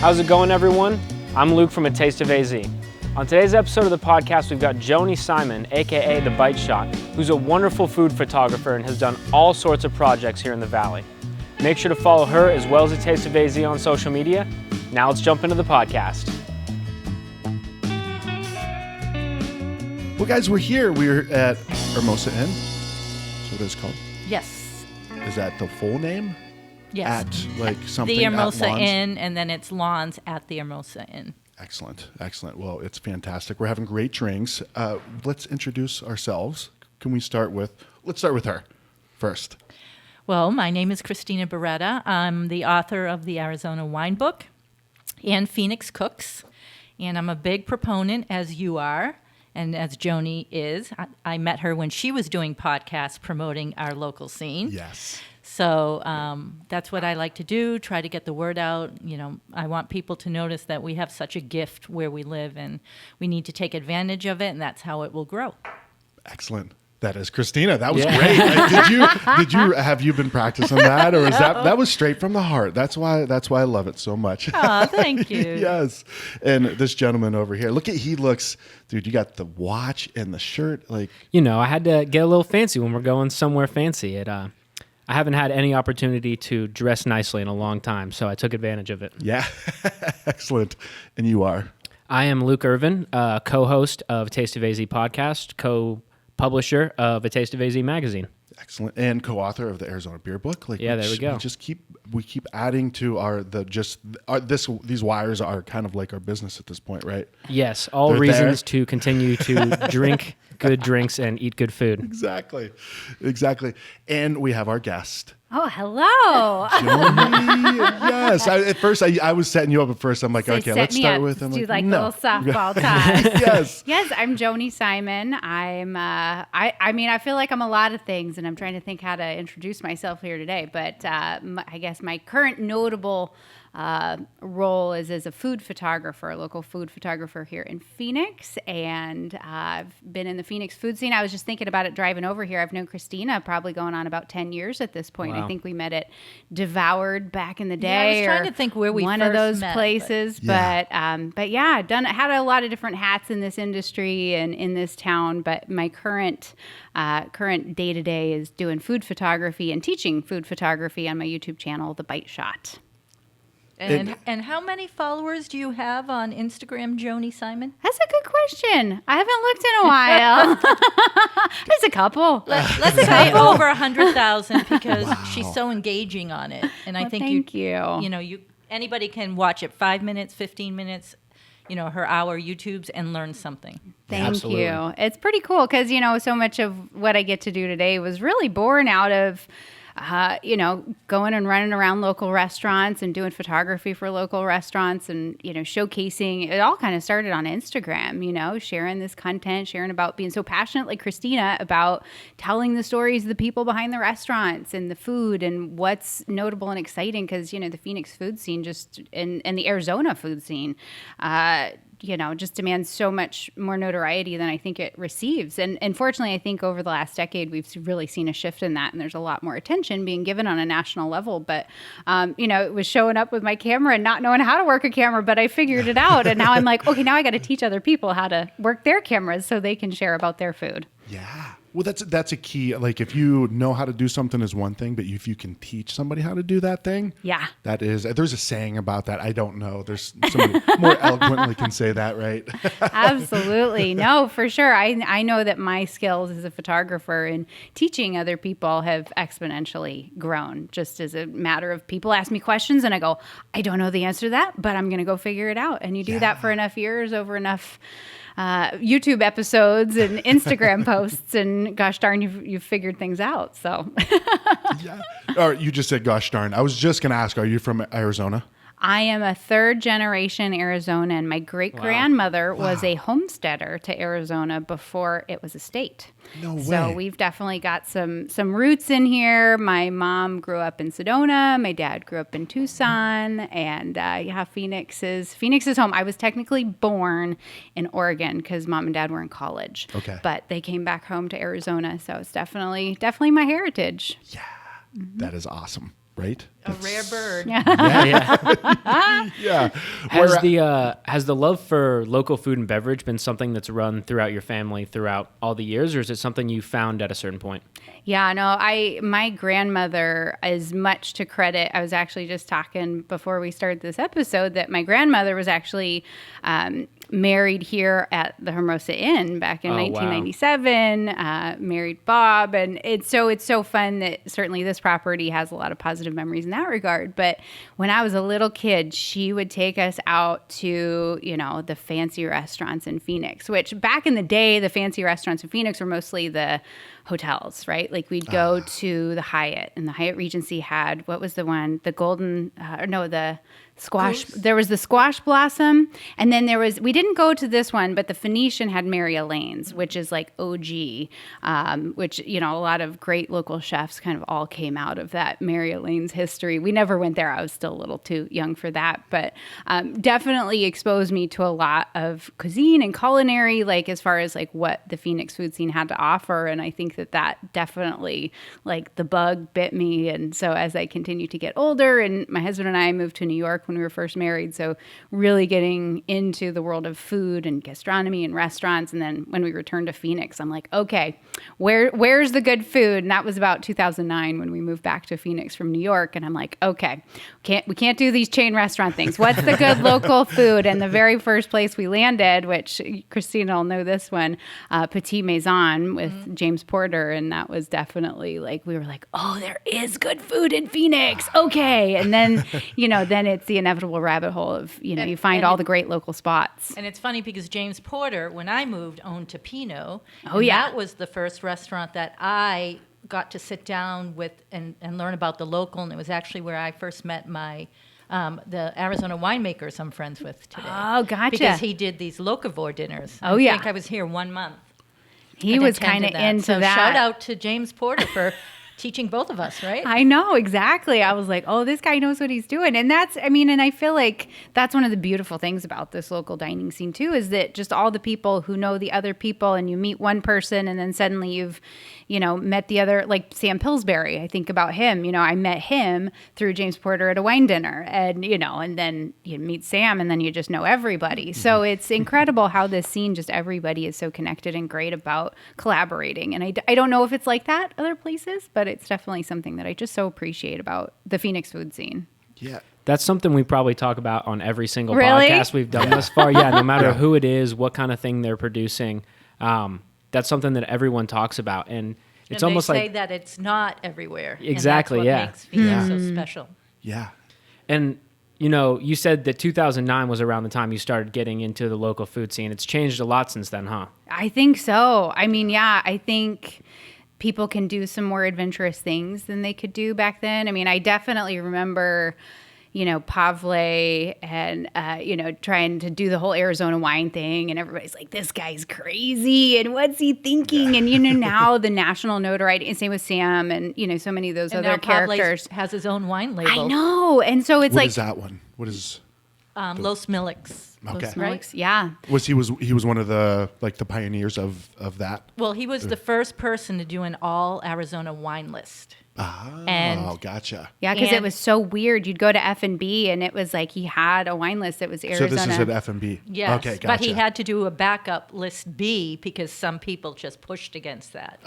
How's it going, everyone? I'm Luke from A Taste of AZ. On today's episode of the podcast, we've got Joanie Simon, aka The Bite Shot, who's a wonderful food photographer and has done all sorts of projects here in the Valley. Make sure to follow her as well as A Taste of AZ on social media. Now let's jump into the podcast. Well, guys, we're here. We're at Hermosa Inn. That's what it's called. Yes. Is that the full name? Yes. At like something the at Hermosa Lawns? Inn, and then it's Lawns at the Hermosa Inn. Excellent. Excellent. Well, it's fantastic. We're having great drinks. Let's introduce ourselves. Can we start with, let's start with her first. Well, my name is Christina Beretta. I'm the author of the Arizona Wine Book and Phoenix Cooks. And I'm a big proponent, as you are, and as Joni is. I met her when she was doing podcasts promoting our local scene. Yes. So that's what I like to do, try to get the word out. You know, I want people to notice that we have such a gift where we live, and we need to take advantage of it, and that's how it will grow. Excellent. That is Christina. That was great. Have you been practicing that, or is that was straight from the heart? That's why I love it so much. Oh, thank you. Yes. And this gentleman over here, he looks, dude, you got the watch and the shirt, like. You know, I had to get a little fancy when we're going somewhere fancy. I haven't had any opportunity to dress nicely in a long time, so I took advantage of it. Yeah. Excellent. And you are? I am Luke Irvin, co-host of Taste of AZ podcast, co-publisher of A Taste of AZ magazine. Excellent. And co-author of the Arizona Beer Book. There we go. We keep adding to these wires are kind of like our business at this point, right? Yes, all They're reasons there. to continue to drink good drinks and eat good food. Exactly. And we have our guest. Oh, hello. Joni. Yes. At first, I was setting you up at first. I'm like, So okay, let's start with him. do like no. little softball ties. Yes. Yes, I'm Joanie Simon. I feel like I'm a lot of things, and I'm trying to think how to introduce myself here today. But I guess my current notable role is as a food photographer, a local food photographer here in Phoenix, and I've been in the Phoenix food scene. I was just thinking about it driving over here. I've known Christina probably going on about 10 years at this point. Wow. I think we met at Devoured back in the day. Yeah, I was trying to think where we one first of those met, places, but yeah, had a lot of different hats in this industry and in this town. But my current day to day is doing food photography and teaching food photography on my YouTube channel, The Bite Shot. And how many followers do you have on Instagram, Joanie Simon? That's a good question. I haven't looked in a while. There's a couple. Let's say over 100,000 because she's so engaging on it. And I think thank you. You know, anybody can watch it 5 minutes, 15 minutes, her hour YouTubes and learn something. Thank you. It's pretty cool because, so much of what I get to do today was really born out of going and running around local restaurants and doing photography for local restaurants and, showcasing. It all kind of started on Instagram, sharing this content, sharing about being so passionate like Christina about telling the stories of the people behind the restaurants and the food and what's notable and exciting because, the Phoenix food scene and the Arizona food scene, just demands so much more notoriety than I think it receives. And fortunately, I think over the last decade, we've really seen a shift in that. And there's a lot more attention being given on a national level. But, it was showing up with my camera and not knowing how to work a camera, but I figured it out. And now I'm like, okay, now I got to teach other people how to work their cameras so they can share about their food. Yeah. Well, that's a key. Like if you know how to do something is one thing, but if you can teach somebody how to do that thing, yeah, there's a saying about that. I don't know. There's somebody more eloquently can say that, right? Absolutely. No, for sure. I know that my skills as a photographer and teaching other people have exponentially grown just as a matter of people ask me questions and I go, I don't know the answer to that, but I'm going to go figure it out. And you do that for enough years over enough YouTube episodes and Instagram posts, and gosh darn, you've figured things out. So, yeah. Or you just said, "Gosh darn." I was just going to ask, are you from Arizona? I am a third generation Arizonan. My great grandmother was a homesteader to Arizona before it was a state. No way. So we've definitely got some roots in here. My mom grew up in Sedona. My dad grew up in Tucson, and Phoenix is home. I was technically born in Oregon because mom and dad were in college. Okay. But they came back home to Arizona, so it's definitely my heritage. Yeah. Mm-hmm. That is awesome. right? A rare bird. Yeah. Has the love for local food and beverage been something that's run throughout your family throughout all the years, or is it something you found at a certain point? Yeah, no, my grandmother is much to credit. I was actually just talking before we started this episode that my grandmother was actually married here at the Hermosa Inn back in 1997, married Bob. And it's so fun that certainly this property has a lot of positive memories in that regard. But when I was a little kid, she would take us out to, the fancy restaurants in Phoenix, which back in the day, the fancy restaurants in Phoenix were mostly the hotels, right? Like we'd go to the Hyatt, and the Hyatt Regency had, what was the one? The golden, the squash. Goose. There was the Squash Blossom, and then we didn't go to this one, but the Phoenician had Mary Elaine's, which is like OG, which, a lot of great local chefs kind of all came out of that Mary Elaine's history. We never went there. I was still a little too young for that, but definitely exposed me to a lot of cuisine and culinary, like as far as like what the Phoenix food scene had to offer. And I think that definitely, like, the bug bit me. And so as I continued to get older, and my husband and I moved to New York when we were first married, so really getting into the world of food and gastronomy and restaurants. And then when we returned to Phoenix, I'm like, okay, where's the good food? And that was about 2009 when we moved back to Phoenix from New York. And I'm like, okay, we can't do these chain restaurant things. What's the good local food? And the very first place we landed, which Christina will know this one, Petit Maison with James Porter. And that was definitely like, we were like, oh, there is good food in Phoenix. Okay. And then, then it's the inevitable rabbit hole of, you find all the great local spots. And it's funny because James Porter, when I moved, owned Topino. Oh, yeah. That was the first restaurant that I got to sit down with and learn about the local. And it was actually where I first met the Arizona winemakers I'm friends with today. Oh, gotcha. Because he did these locavore dinners. Oh, yeah. I think I was here 1 month. He was kind of into that. Shout out to James Porter for teaching both of us, right? I know, exactly. I was like, oh, this guy knows what he's doing. And and I feel like that's one of the beautiful things about this local dining scene too, is that just all the people who know the other people, and you meet one person and then suddenly you've, met the other, like Sam Pillsbury. I think about him, I met him through James Porter at a wine dinner, and, and then you meet Sam and then you just know everybody. So it's incredible how this scene, just everybody is so connected and great about collaborating. And I don't know if it's like that other places, but it's definitely something that I just so appreciate about the Phoenix food scene. Yeah. That's something we probably talk about on every single Really? podcast we've done thus far. Yeah, no matter who it is, what kind of thing they're producing, that's something that everyone talks about. And it's almost they say like that it's not everywhere. Exactly, and that's what makes Phoenix so special. Yeah. And you said that 2009 was around the time you started getting into the local food scene. It's changed a lot since then, huh? I think so. I think people can do some more adventurous things than they could do back then. I definitely remember, Pavle and, trying to do the whole Arizona wine thing. And everybody's like, this guy's crazy. And what's he thinking? Yeah. And, now the national notoriety, and same with Sam and, so many of those and other now Pavle's characters. Has his own wine label. I know. And so it's What like. is that one? What is... Los Millix. Okay. Los Millix, yeah. He was one of the pioneers of that? Well, he was the first person to do an all Arizona wine list. Oh, gotcha. Yeah, because it was so weird. You'd go to F&B and it was like he had a wine list that was Arizona. So this is at F&B? Yes, okay, gotcha. but he had to do a backup list B because some people just pushed against that.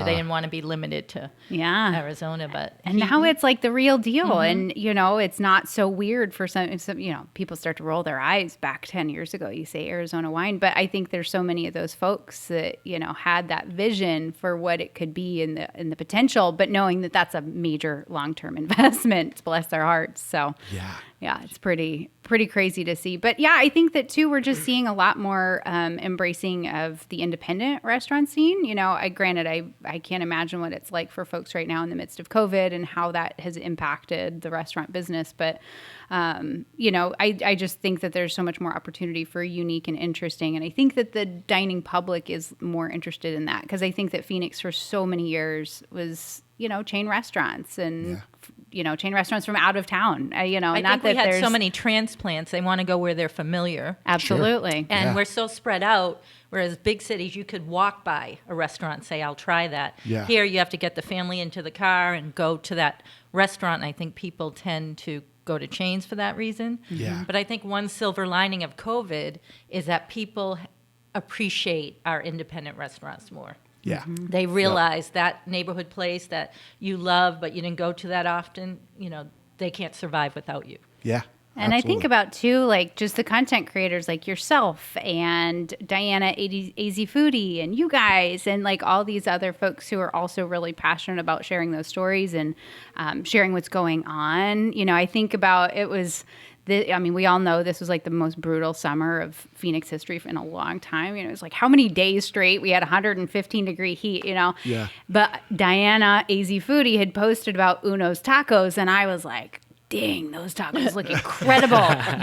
They didn't want to be limited to Arizona. And now it's like the real deal. And, it's not so weird for some, people start to roll their eyes back 10 years ago. You say Arizona wine, but I think there's so many of those folks that, had that vision for what it could be and the potential, but knowing that that's a major long-term investment, bless their hearts. So yeah, it's pretty crazy to see. But yeah, I think that too, we're just seeing a lot more embracing of the independent restaurant scene. Granted, I can't imagine what it's like for folks right now in the midst of COVID and how that has impacted the restaurant business. But, I just think that there's so much more opportunity for unique and interesting. And I think that the dining public is more interested in that, because I think that Phoenix for so many years was, chain restaurants and, chain restaurants from out of town. I not think we that had so there's many transplants. They want to go where they're familiar. absolutely. And Yeah. we're so spread out, whereas big cities, you could walk by a restaurant and say, I'll try that. Yeah. Here, you have to get the family into the car and go to that restaurant. And I think people tend to go to chains for that reason. Yeah. But I think one silver lining of COVID is that people appreciate our independent restaurants more. Yeah. They realize that neighborhood place that you love, but you didn't go to that often, they can't survive without you. Yeah. And I think about too, like just the content creators like yourself and Diana, AZ Foodie, and you guys, and like all these other folks who are also really passionate about sharing those stories and sharing what's going on. I think about we all know this was like the most brutal summer of Phoenix history in a long time. It was like how many days straight we had 115-degree heat, Yeah. But Diana, AZ Foodie, had posted about Uno's Tacos, and I was like, dang, those tacos look incredible.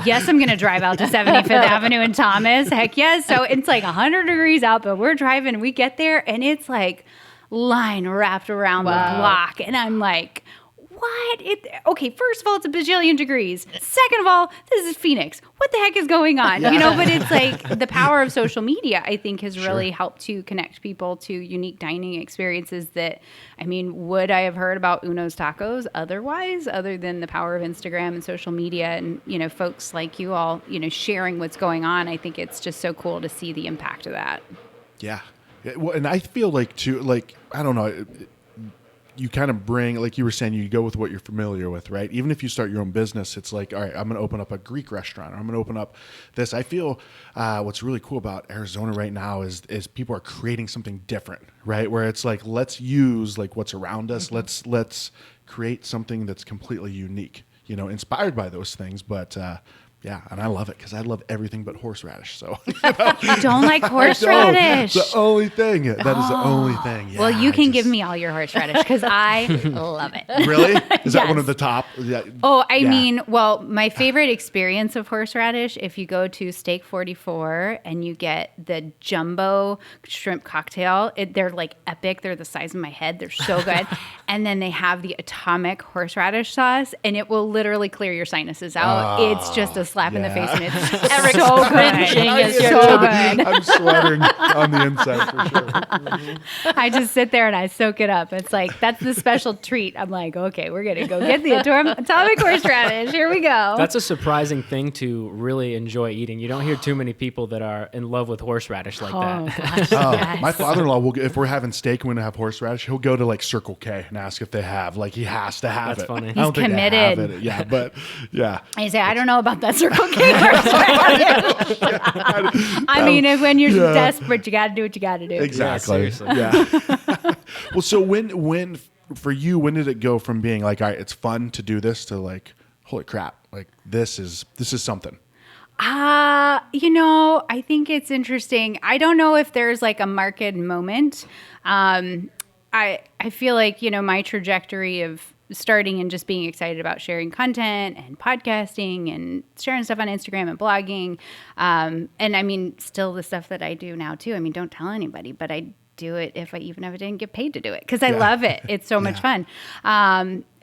Yes, I'm going to drive out to 75th Avenue in Thomas. Heck yes. So it's like 100 degrees out, but we're driving and we get there and it's like line wrapped around the block. And I'm like, what? Okay, first of all, it's a bajillion degrees. Second of all, this is Phoenix. What the heck is going on? But it's like the power of social media, I think, has really helped to connect people to unique dining experiences that, would I have heard about Uno's Tacos otherwise, other than the power of Instagram and social media and, folks like you all, sharing what's going on. I think it's just so cool to see the impact of that. Yeah. Well, and I feel like too, like, I don't know, you kind of bring, like you were saying, you go with what you're familiar with, right? Even if you start your own business, it's like, all right, I'm going to open up a Greek restaurant, or I'm going to open up this. I feel what's really cool about Arizona right now is people are creating something different, right? Where it's like, let's use like what's around us. Let's create something that's completely unique, inspired by those things. But yeah, and I love it because I love everything but horseradish. So You don't like horseradish? It's the only thing. That is the only thing. Yeah, Well, you can give me all your horseradish because I love it. Really? Is that one Yes. of the top? Yeah. Oh, Yeah. my favorite experience of horseradish, if you go to Steak 44 and you get the jumbo shrimp cocktail, they're like epic. They're the size of my head. They're so good. And then they have the atomic horseradish sauce, and it will literally clear your sinuses out. It's just a slap in the face, and it's Eric's so good. cringing as It's you're so talking. good. I'm sweating on the inside for sure. I just sit there and I soak it up. It's like, that's the special treat. I'm like, okay, we're going to go get the atomic horseradish. Here we go. That's a surprising thing to really enjoy eating. You don't hear too many people that are in love with horseradish like that. Gosh, Oh, yes. my father-in-law if we're having steak and we're gonna have horseradish, he'll go to like Circle K and ask if they have. Like he has to have That's it. funny. I don't He's think they have committed. it. Yeah, but yeah. I say, I don't know about that Circle K horseradish. When you're desperate, you got to do what you got to do. Exactly. seriously. Yeah. Well, so when for you, when did it go from being like, all right, it's fun to do this to like, holy crap, like this is something. I think it's interesting. I don't know if there's like a market moment. I feel like, my trajectory of starting and just being excited about sharing content and podcasting and sharing stuff on Instagram and blogging. And still the stuff that I do now too. Don't tell anybody, but I do it if I didn't get paid to do it because I love it. It's so much fun.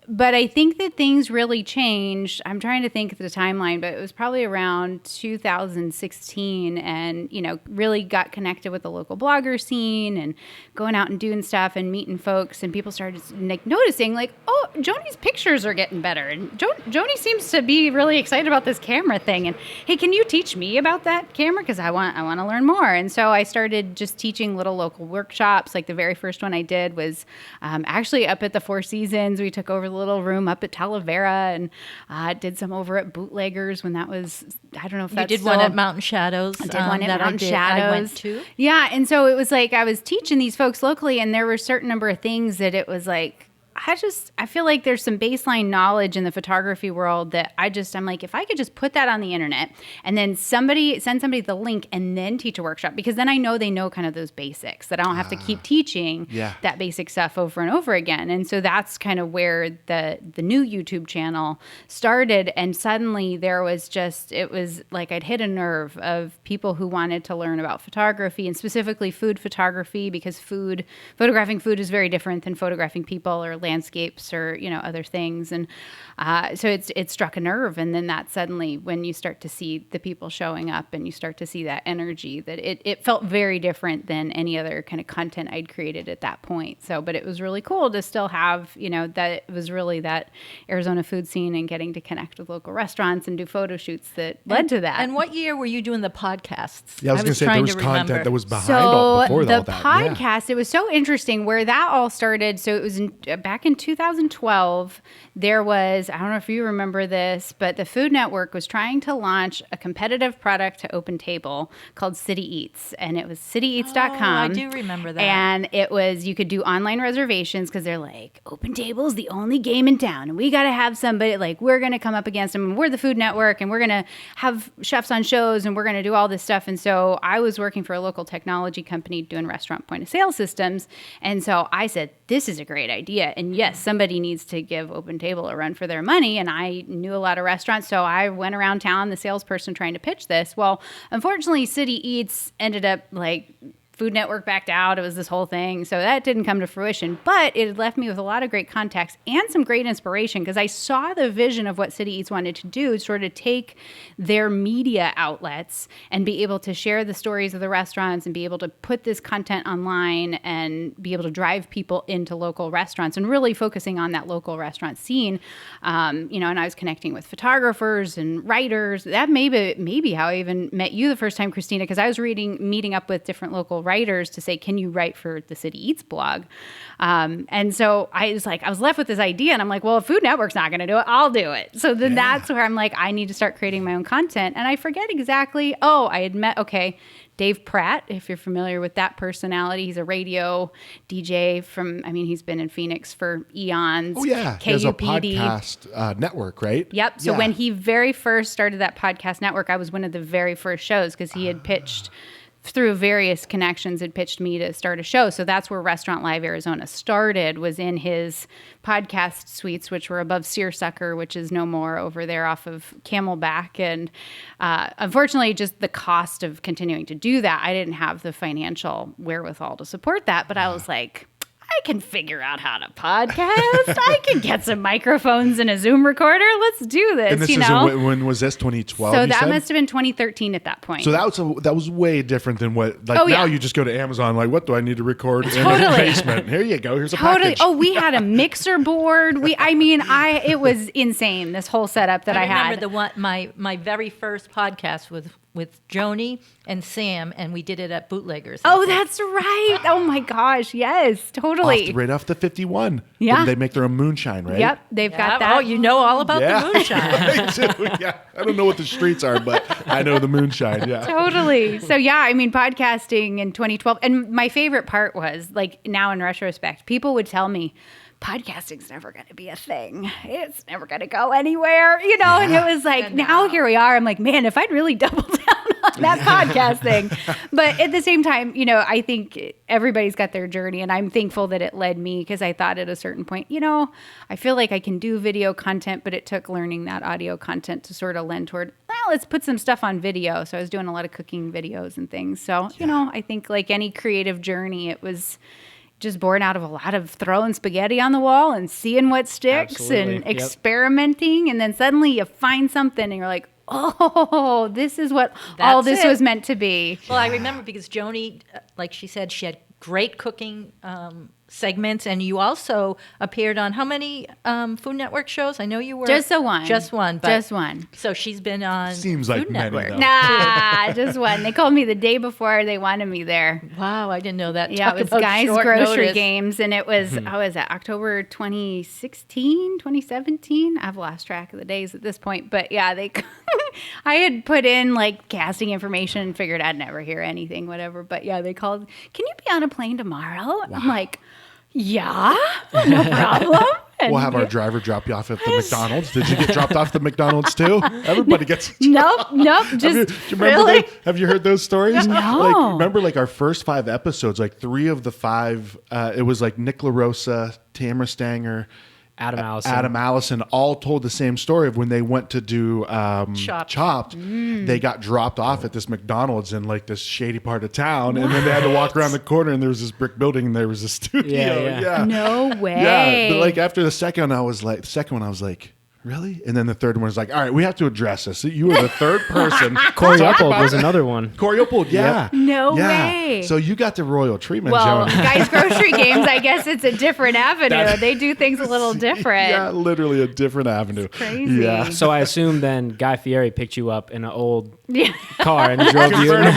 But I think that things really changed. I'm trying to think of the timeline, but it was probably around 2016 and, really got connected with the local blogger scene and going out and doing stuff and meeting folks. And people started like noticing like, oh, Joni's pictures are getting better. And Joni seems to be really excited about this camera thing. And hey, can you teach me about that camera? Because I want to learn more. And so I started just teaching little local workshops. Like the very first one I did was actually up at the Four Seasons. We took over the little room up at Talavera and did some over at Bootleggers when that was, I don't know if that's You did one at Mountain Shadows. I did one at that Mountain I Shadows. went to. Yeah, and so it was like I was teaching these folks locally, and there were a certain number of things that it was like, I feel like there's some baseline knowledge in the photography world that I'm like, if I could just put that on the internet and then send somebody the link and then teach a workshop, because then I know they know kind of those basics, that I don't have to keep teaching that basic stuff over and over again. And so that's kind of where the new YouTube channel started. And suddenly it was like I'd hit a nerve of people who wanted to learn about photography and specifically food photography, because photographing food is very different than photographing people or landscapes or, other things. And so it struck a nerve. And then that suddenly, when you start to see the people showing up and you start to see that energy, that it felt very different than any other kind of content I'd created at that point. So, but it was really cool to still have, that it was really that Arizona food scene and getting to connect with local restaurants and do photo shoots that led to that. And what year were you doing the podcasts? Yeah, I was going to say there was content that was behind before the all that. Podcast, it was so interesting where that all started. So it was back in 2012. There was, I don't know if you remember this, but the Food Network was trying to launch a competitive product to Open Table called City Eats. And it was cityeats.com. I do remember that. And it was, you could do online reservations because they're like, Open Table is the only game in town. And we got to have somebody, like, we're going to come up against them. And we're the Food Network and we're going to have chefs on shows and we're going to do all this stuff. And so I was working for a local technology company doing restaurant point of sale systems. And so I said, this is a great idea. And yes, somebody needs to give Open Table a run for their money. And I knew a lot of restaurants. So I went around town, the salesperson trying to pitch this. Well, unfortunately, City Eats ended up like Food Network backed out. It was this whole thing. So that didn't come to fruition, but it left me with a lot of great contacts and some great inspiration because I saw the vision of what City Eats wanted to do, sort of take their media outlets and be able to share the stories of the restaurants and be able to put this content online and be able to drive people into local restaurants and really focusing on that local restaurant scene. And I was connecting with photographers and writers. That maybe how I even met you the first time, Christina, because I was meeting up with different local writers to say, can you write for the City Eats blog? And so I was left with this idea and I'm like, well, if Food Network's not going to do it, I'll do it. So then that's where I'm like, I need to start creating my own content. And I forget exactly. I had met, Dave Pratt, if you're familiar with that personality. He's a radio DJ he's been in Phoenix for eons. Oh, yeah. KUPD. He has a podcast network, right? Yep. So when he very first started that podcast network, I was one of the very first shows because he had pitched through various connections, had pitched me to start a show. So that's where Restaurant Live Arizona started, was in his podcast suites, which were above Searsucker, which is no more, over there off of Camelback. And unfortunately, just the cost of continuing to do that, I didn't have the financial wherewithal to support that. But I was like, I can figure out how to podcast. I can get some microphones and a Zoom recorder. Let's do this. And this is when was this? 2012. So that must have been 2013 at that point. So that was way different than what. Now you just go to Amazon. Like, what do I need to record in the basement? Here you go. Here's a package. Oh, we had a mixer board. It was insane. This whole setup that I had. I remember my very first podcast with Joni and Sam, and we did it at Bootleggers. Oh, that's right. Oh my gosh, yes, totally. Right off the 51. Yeah. They make their own moonshine, right? Yep, they've got that. Oh, you know all about the moonshine. I do, yeah. I don't know what the streets are, but I know the moonshine, yeah. Totally. So podcasting in 2012. And my favorite part was, like, now in retrospect, people would tell me, podcasting's never going to be a thing. It's never going to go anywhere, and it was like, now here we are. I'm like, man, if I'd really doubled down on that podcast thing. But at the same time, I think everybody's got their journey, and I'm thankful that it led me, because I thought at a certain point, I feel like I can do video content, but it took learning that audio content to sort of lend toward, let's put some stuff on video. So I was doing a lot of cooking videos and things. So, I think like any creative journey, it was just born out of a lot of throwing spaghetti on the wall and seeing what sticks and experimenting. And then suddenly you find something and you're like, oh, this is what all this was meant to be. Well, I remember because Joni, like she said, she had great cooking segments, and you also appeared on how many Food Network shows? I know you were just the one. Just one. Just one. So she's been on Seems like Food many, Network. though. Nah, just one. They called me the day before they wanted me there. Wow, I didn't know that. Yeah, Talk it was about Guys short Grocery notice. Games, and it was, October 2016, 2017? I've lost track of the days at this point, but yeah, I had put in like casting information and figured I'd never hear anything, whatever, but yeah, they called, can you be on a plane tomorrow? Wow. I'm like, yeah, no problem. And We'll have our driver drop you off at the McDonald's. Did you get dropped off at the McDonald's too? Everybody gets. Nope. Just have you heard those stories? No. Like, remember, like our first 5 episodes, like 3 of the 5, it was like Nick LaRosa, Tamara Stanger, Adam Allison all told the same story of when they went to do Chopped. They got dropped off at this McDonald's in like this shady part of town, and then they had to walk around the corner, and there was this brick building, and there was a studio. Yeah. No way. Yeah, but like after the second one, I was like, really? And then the third one was like, all right, we have to address this. You were the third person. Corey Uphold was another one. Corey Uphold, yeah. No way. So you got the royal treatment, Well, Joni. Guys Grocery Games, I guess it's a different avenue. They do things a little different. Yeah, literally a different avenue. Crazy. Yeah. So I assume then Guy Fieri picked you up in an old Yeah. car and drove you in.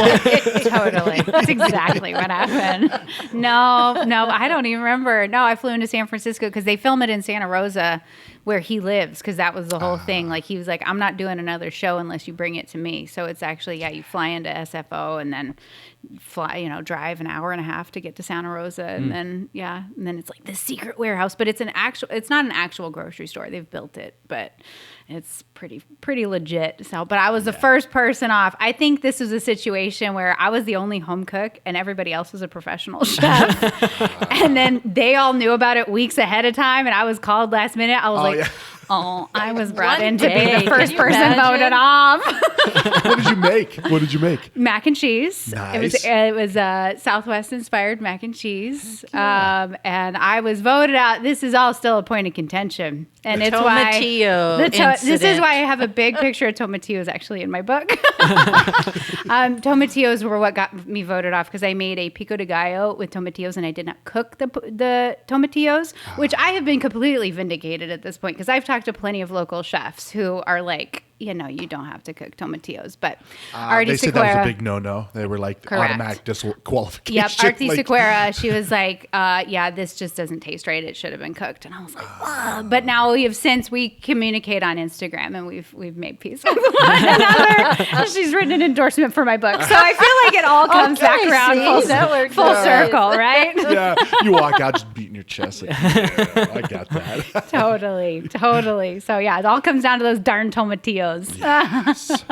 Totally. That's exactly what happened. No, I don't even remember. No, I flew into San Francisco because they film it in Santa Rosa where he lives, because that was the whole thing. Like, he was like, I'm not doing another show unless you bring it to me. So it's actually, you fly into SFO and then drive an hour and a half to get to Santa Rosa. And then it's like this secret warehouse, but it's not an actual grocery store. They've built it, but it's pretty legit. So, but I was the first person off. I think this was a situation where I was the only home cook and everybody else was a professional chef. And then they all knew about it weeks ahead of time, and I was called last minute. I was I was brought in to be the first person voted off. What did you make? Mac and cheese. Nice. It was Southwest inspired mac and cheese. And I was voted out. This is all still a point of contention. And it's Tomatillo this is why I have a big picture of tomatillos actually in my book. Tomatillos were what got me voted off, because I made a pico de gallo with tomatillos and I did not cook the tomatillos, which I have been completely vindicated at this point, because I've talked to plenty of local chefs who are like, you don't have to cook tomatillos. But Artie they said Sequeira, that was a big no-no. They were like Correct. automatic disqualification. Yep, Artie Like, Sequeira, she was like, this just doesn't taste right. It should have been cooked. And I was like, wow. But now we communicate on Instagram, and we've made peace with one another. She's written an endorsement for my book. So I feel like it all comes back around full circle, right? Yeah, you walk out just beating your chest. Like, yeah, I got that. Totally. So yeah, it all comes down to those darn tomatillos. Yes.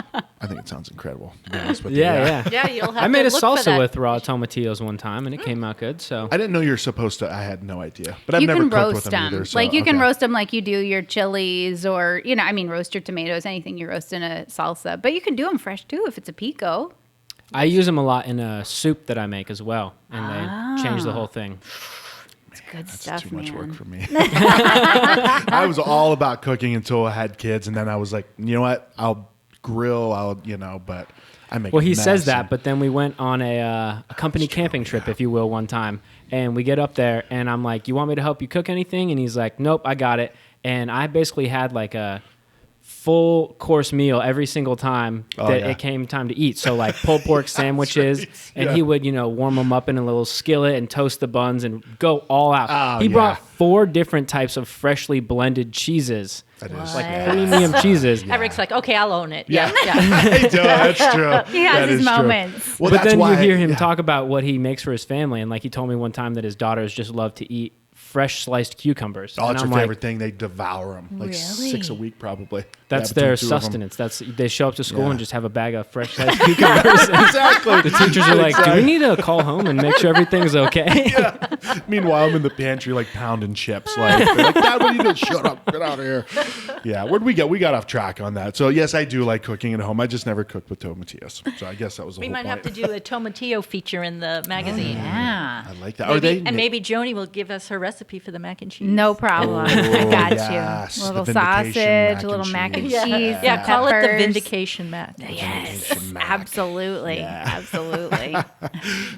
I think it sounds incredible, to be honest with you. Yeah, you'll have I made to a look for salsa that. with raw tomatillos one time, and it came out good. So I didn't know you're supposed to. I had no idea. But I've You never can cooked with roast them them. either. So, Like you can okay. roast them like you do your chilies, or roast your tomatoes, anything you roast in a salsa. But you can do them fresh too if it's a pico. I use them a lot in a soup that I make as well, and they change the whole thing. It's good That's stuff, too much man. work for me. I was all about cooking until I had kids, and then I was like, you know what? I'll grill. But I make. Well, he a mess says that, and- but then we went on a company camping trip, if you will, one time, and we get up there, and I'm like, "You want me to help you cook anything?" And he's like, "Nope, I got it." And I basically had like a full course meal every single time it came time to eat. So like pulled pork sandwiches, and he would warm them up in a little skillet and toast the buns and go all out. He brought 4 different types of freshly blended cheeses. That is Premium cheeses. Eric's like, okay, I'll own it. Yeah. That's true. He has That his is true. moments. Well, But that's then why you hear him talk about what he makes for his family, and like he told me one time that his daughters just love to eat fresh sliced cucumbers. Oh, And it's I'm your like, favorite thing. They devour them. Like 6 a week, probably. That's Yeah, between their 2 of 'em. sustenance. They show up to school and just have a bag of fresh sliced cucumbers. Exactly. The teachers are like, "Do we need to call home and make sure everything's okay?" Meanwhile, I'm in the pantry like pounding chips. Like, they're like, Dad, what are you doing? Shut up. Get out of here. Yeah. Where'd we get? We got off track on that. So, yes, I do like cooking at home. I just never cooked with tomatillos. So, I guess that was the We whole might point. have to do a tomatillo feature in the magazine. Yeah. I like that. Maybe Joni will give us her recipe for the mac and cheese. No problem. I got yes, you. the A little vindication sausage, mac a little and mac and cheese. cheese. Yeah, call it the peppers. vindication mac. Yes, Vindication mac. absolutely. Absolutely.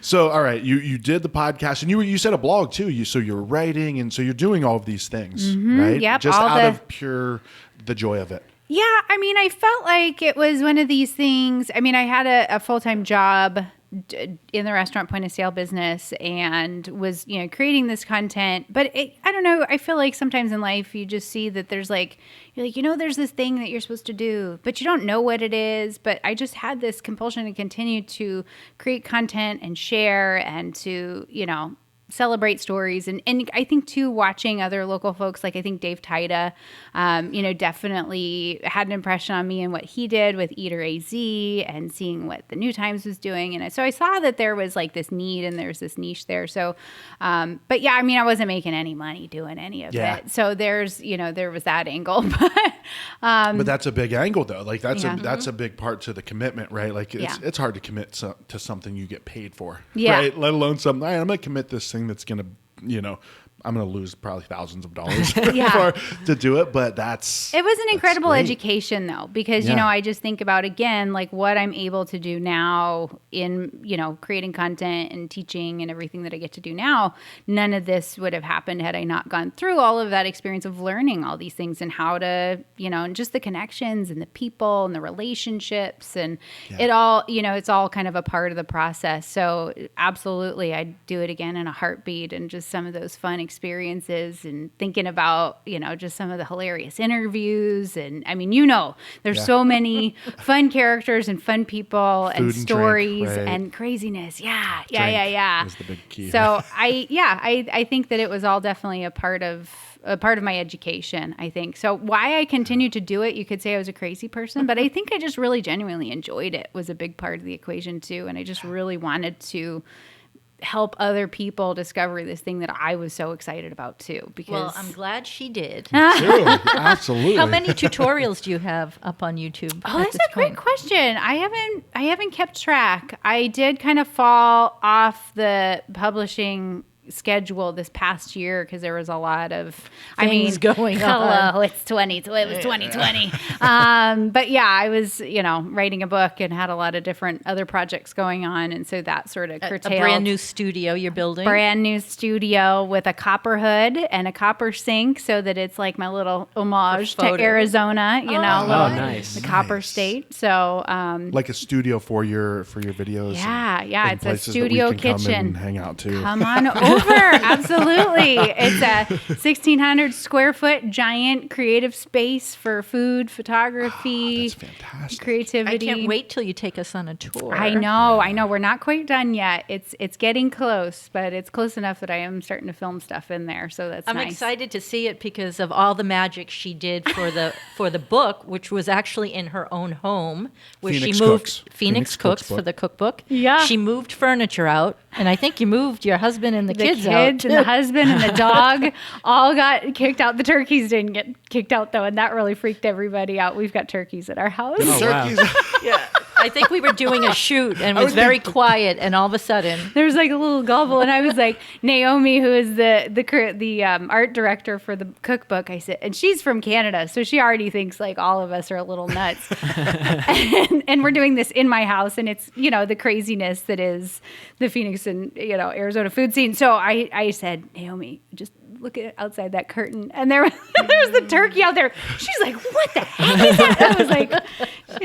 So, all right, you did the podcast, and you said a blog too. So you're writing, and so you're doing all of these things, right? Yep, Just all out the- of pure the joy of it. Yeah, I mean, I felt like it was one of these things. I mean, I had a full-time job in the restaurant point of sale business and was, creating this content. But I don't know. I feel like sometimes in life you just see that there's like, you're like, there's this thing that you're supposed to do, but you don't know what it is. But I just had this compulsion to continue to create content and share and to, celebrate stories. And I think too, watching other local folks, like I think Dave Tida, definitely had an impression on me and what he did with Eater AZ and seeing what the New Times was doing. And so I saw that there was like this need and there's this niche there. So, but yeah, I mean, I wasn't making any money doing any of it. So there was that angle. But that's a big angle though. Like that's a big part to the commitment, right? Like it's hard to commit to something you get paid for, right? Let alone something, I'm going to commit this thing that's going to, I'm going to lose probably thousands of dollars to do it. But it was an incredible education though, because, I just think about, again, like what I'm able to do now in, creating content and teaching and everything that I get to do now. None of this would have happened had I not gone through all of that experience of learning all these things and how to, and just the connections and the people and the relationships and it all, it's all kind of a part of the process. So absolutely, I'd do it again in a heartbeat, and just some of those fun experiences and thinking about, just some of the hilarious interviews. And I mean, there's so many fun characters and fun people and stories and craziness. Yeah. Is the big key. So I think that it was all definitely a part of my education, I think. So why I continued to do it, you could say I was a crazy person, but I think I just really genuinely enjoyed it, was a big part of the equation too. And I just really wanted to help other people discover this thing that I was so excited about too. Well, I'm glad she did. Absolutely. How many tutorials do you have up on YouTube? Oh, that's a great question. I haven't kept track. I did kind of fall off the publishing schedule this past year because there was a lot of things going on. Hello, it's 2020. But yeah, I was, writing a book and had a lot of different other projects going on, and so that sort of curtailed. A brand new studio you're building? Brand new studio with a copper hood and a copper sink, so that it's like my little homage to Arizona, nice. The copper state. So like a studio for your videos. Yeah, it's a studio kitchen. Come and hang out too. Come on over. Absolutely. It's a 1,600 square foot giant creative space for food, photography, that's fantastic. Creativity. I can't wait till you take us on a tour. I know. We're not quite done yet. It's getting close, but it's close enough that I am starting to film stuff in there. So that's I'm nice. excited to see it because of all the magic she did for the book, which was actually in her own home, where Phoenix she moved Cooks. Phoenix Cooks for the cookbook. Yeah. She moved furniture out, and I think you moved your husband and the kids out, and the husband and the dog all got kicked out. The turkeys didn't get kicked out though, and that really freaked everybody out. We've got turkeys at our house. Turkeys. Yeah. I think we were doing a shoot and it was very quiet, and all of a sudden there was like a little gobble, and I was like, Naomi, who is the art director for the cookbook, I said, and she's from Canada, so she already thinks like all of us are a little nuts. and we're doing this in my house, and it's, the craziness that is the Phoenix and, Arizona food scene. So I said, Naomi, just look at outside that curtain, and there was the turkey out there. She's like, what the heck is that? I was like,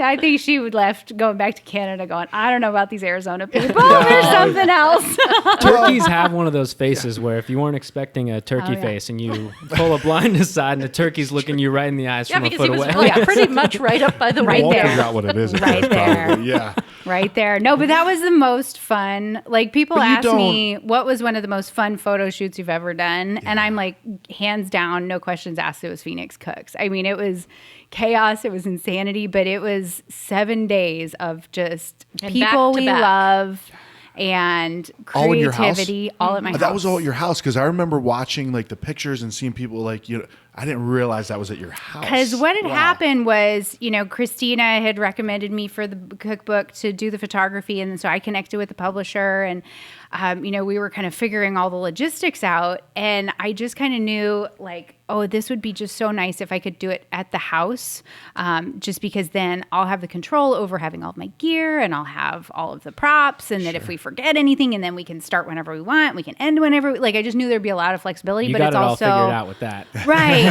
I think she would left going back to Canada going, I don't know about these Arizona people. There's something else. Turkeys have one of those faces where if you weren't expecting a turkey face and you pull a blind aside and the turkey's looking you right in the eyes from a foot away. Pretty much right up by the right wall. there. Figure out what it is. Right there. Probably. Yeah. Right there. No, but that was the most fun. Like, people ask me, what was one of the most fun photo shoots you've ever done? And I'm like, hands down, no questions asked, it was Phoenix Cooks. I mean, it was chaos. It was insanity, but it was 7 days of just and people back to we back. love and All in your creativity all at my house. That was all at your house, because I remember watching like the pictures and seeing people like, I didn't realize that was at your house. Because what had happened was, Christina had recommended me for the cookbook to do the photography. And so I connected with the publisher, and, we were kind of figuring all the logistics out. And I just kind of knew like, oh, this would be just so nice if I could do it at the house, just because then I'll have the control over having all of my gear, and I'll have all of the props, and that if we forget anything, and then we can start whenever we want, we can end whenever I just knew there'd be a lot of flexibility. You but got it's it all also figured out with that. Right.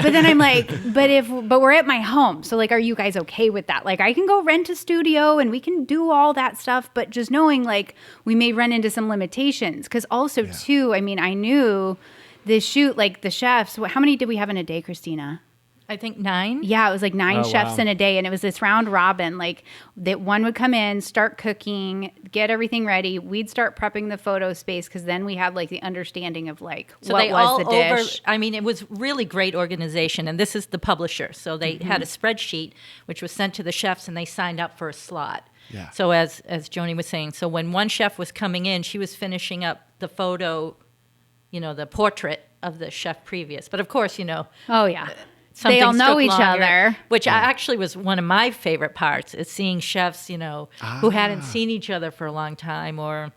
But then I'm like, but we're at my home. So like, are you guys okay with that? Like, I can go rent a studio and we can do all that stuff, but just knowing like we may run into some limitations. Cause also too, I mean, I knew this shoot, like the chefs, how many did we have in a day, Christina? I think 9. Yeah, it was like 9 Oh, chefs wow. in a day, and it was this round robin. Like that, one would come in, start cooking, get everything ready. We'd start prepping the photo space because then we had like the understanding of like So what they was all the dish. I mean, it was really great organization, and this is the publisher. So they had a spreadsheet which was sent to the chefs, and they signed up for a slot. Yeah. So as Joni was saying, so when one chef was coming in, she was finishing up the photo, the portrait of the chef previous. But of course, Oh yeah, some they all things know took each longer, other. which actually was one of my favorite parts, is seeing chefs, who hadn't seen each other for a long time, or,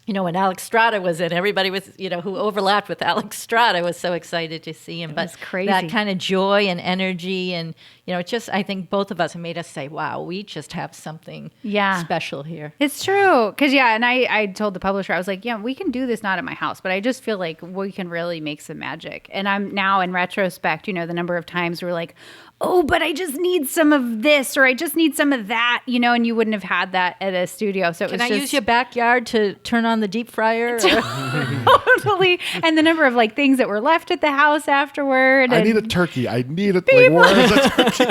when Alex Strada was in, everybody was, who overlapped with Alex Strada was so excited to see him. It was crazy. That kind of joy and energy, and, I think both of us have made us say, wow, we just have something special here. It's true. Because, and I told the publisher, I was like, we can do this not at my house, but I just feel like we can really make some magic. And I'm now in retrospect, the number of times we're like, oh, but I just need some of this, or I just need some of that, and you wouldn't have had that at a studio. So it Can was I use your backyard to turn on the deep fryer? totally. And the number of like things that were left at the house afterward. I need a turkey. I need it. Like, where is a turkey?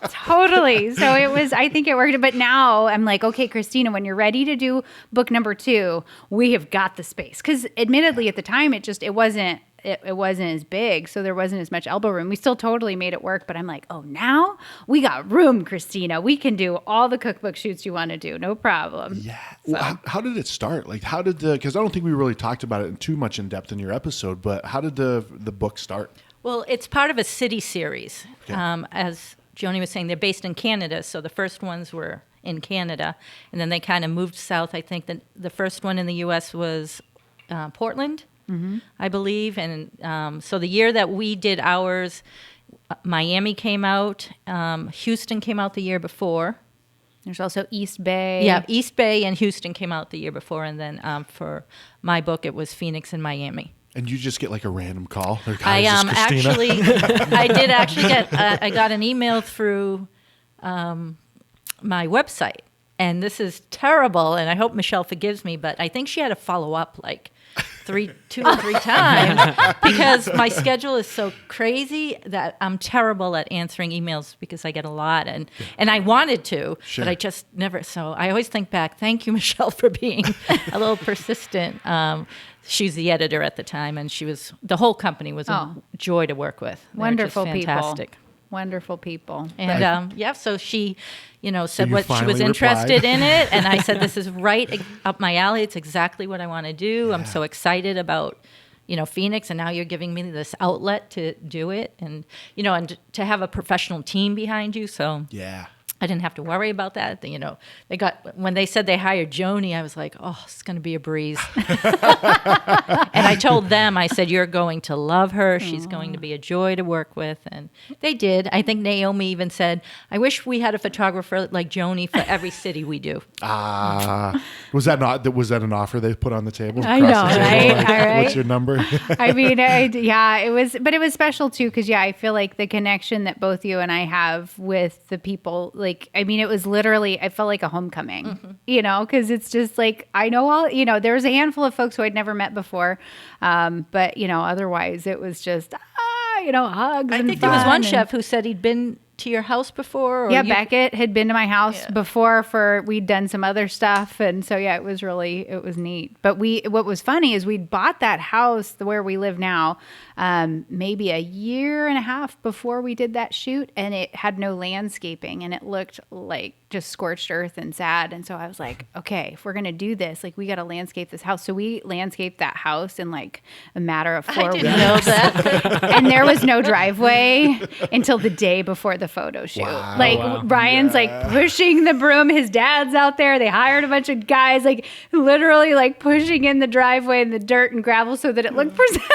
Totally. So I think it worked. But now I'm like, okay, Christina, when you're ready to do book number 2, we have got the space. Because admittedly at the time, it wasn't as big. So there wasn't as much elbow room. We still totally made it work. But I'm like, oh, now we got room, Christina. We can do all the cookbook shoots you want to do. No problem. Yeah. Well, how did it start? Like, how did because I don't think we really talked about it in too much in depth in your episode, but how did the book start? Well, it's part of a city series. Okay. As Joni was saying, they're based in Canada, so the first ones were in Canada, and then they kind of moved south. I think that the first one in the U.S. was Portland, I believe, and so the year that we did ours, Miami came out, Houston came out the year before. There's also East Bay. Yeah, East Bay and Houston came out the year before, and then for my book, it was Phoenix and Miami. And you just get like a random call. Like, I "Hi, is this Christina?" actually, I did actually get, I got an email through my website, and this is terrible, and I hope Michelle forgives me, but I think she had to follow up like 2 or 3 times because my schedule is so crazy that I'm terrible at answering emails because I get a lot, and I wanted to, Sure. but I just never. So I always think back. Thank you, Michelle, for being a little persistent. She's the editor at the time, and the whole company was a joy to work with. They were just Wonderful fantastic. people. Wonderful people. And so she, said you what she was finally interested replied. in it, and I said, "This is right up my alley. It's exactly what I want to do. I'm so excited about, Phoenix, and now you're giving me this outlet to do it, and and to have a professional team behind you. So Yeah. I didn't have to worry about that. When they said they hired Joni, I was like, oh, it's going to be a breeze. And I told them, I said, you're going to love her. She's going to be a joy to work with. And they did. I think Naomi even said, I wish we had a photographer like Joni for every city we do. Was that an offer they put on the table? I Across know, the table, right? like, All right. What's your number? I mean, it was special too. Cause I feel like the connection that both you and I have with the people, like, I mean, it was literally, I felt like a homecoming, cause it's just like, I know all, there was a handful of folks who I'd never met before. But otherwise it was just, hugs. I think there was one chef who said he'd been to your house before. Or Beckett had been to my house before we'd done some other stuff. And so, it was neat. But what was funny is we'd bought that house where we live now, maybe a year and a half before we did that shoot, and it had no landscaping and it looked like just scorched earth and sad. And so I was like, okay, if we're going to do this, like we got to landscape this house. So we landscaped that house in like a matter of 4 I weeks. didn't know that. And there was no driveway until the day before the photo shoot. Wow. Like Ryan's like pushing the broom. His dad's out there. They hired a bunch of guys like literally like pushing in the driveway and the dirt and gravel so that it looked presentable.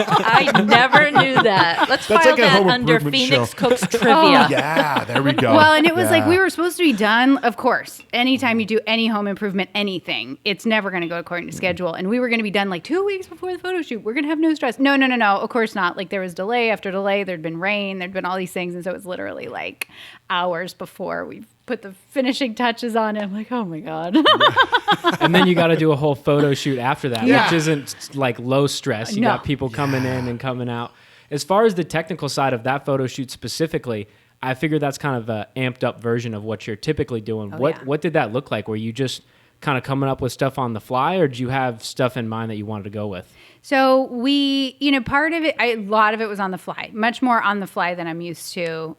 I never knew that. Let's That's file like a that home under improvement Phoenix show. Cooks Trivia. Yeah, there we go. Well, and it was like Yeah. we were supposed to be done, of course. Anytime you do any home improvement, anything, it's never going to go according to schedule. And we were going to be done like 2 weeks before the photo shoot. We're going to have no stress. No. Of course not. Like there was delay after delay. There'd been rain. There'd been all these things. And so it was literally like hours before we put the finishing touches on it. I'm like, oh my God. And then you got to do a whole photo shoot after that, Yeah. which isn't like low stress. You No. got people coming in and coming out. As far as the technical side of that photo shoot specifically, I figure that's kind of an amped up version of what you're typically doing. What did that look like? Were you just kind of coming up with stuff on the fly, or did you have stuff in mind that you wanted to go with? So we, part of it, a lot of it was on the fly, much more on the fly than I'm used to,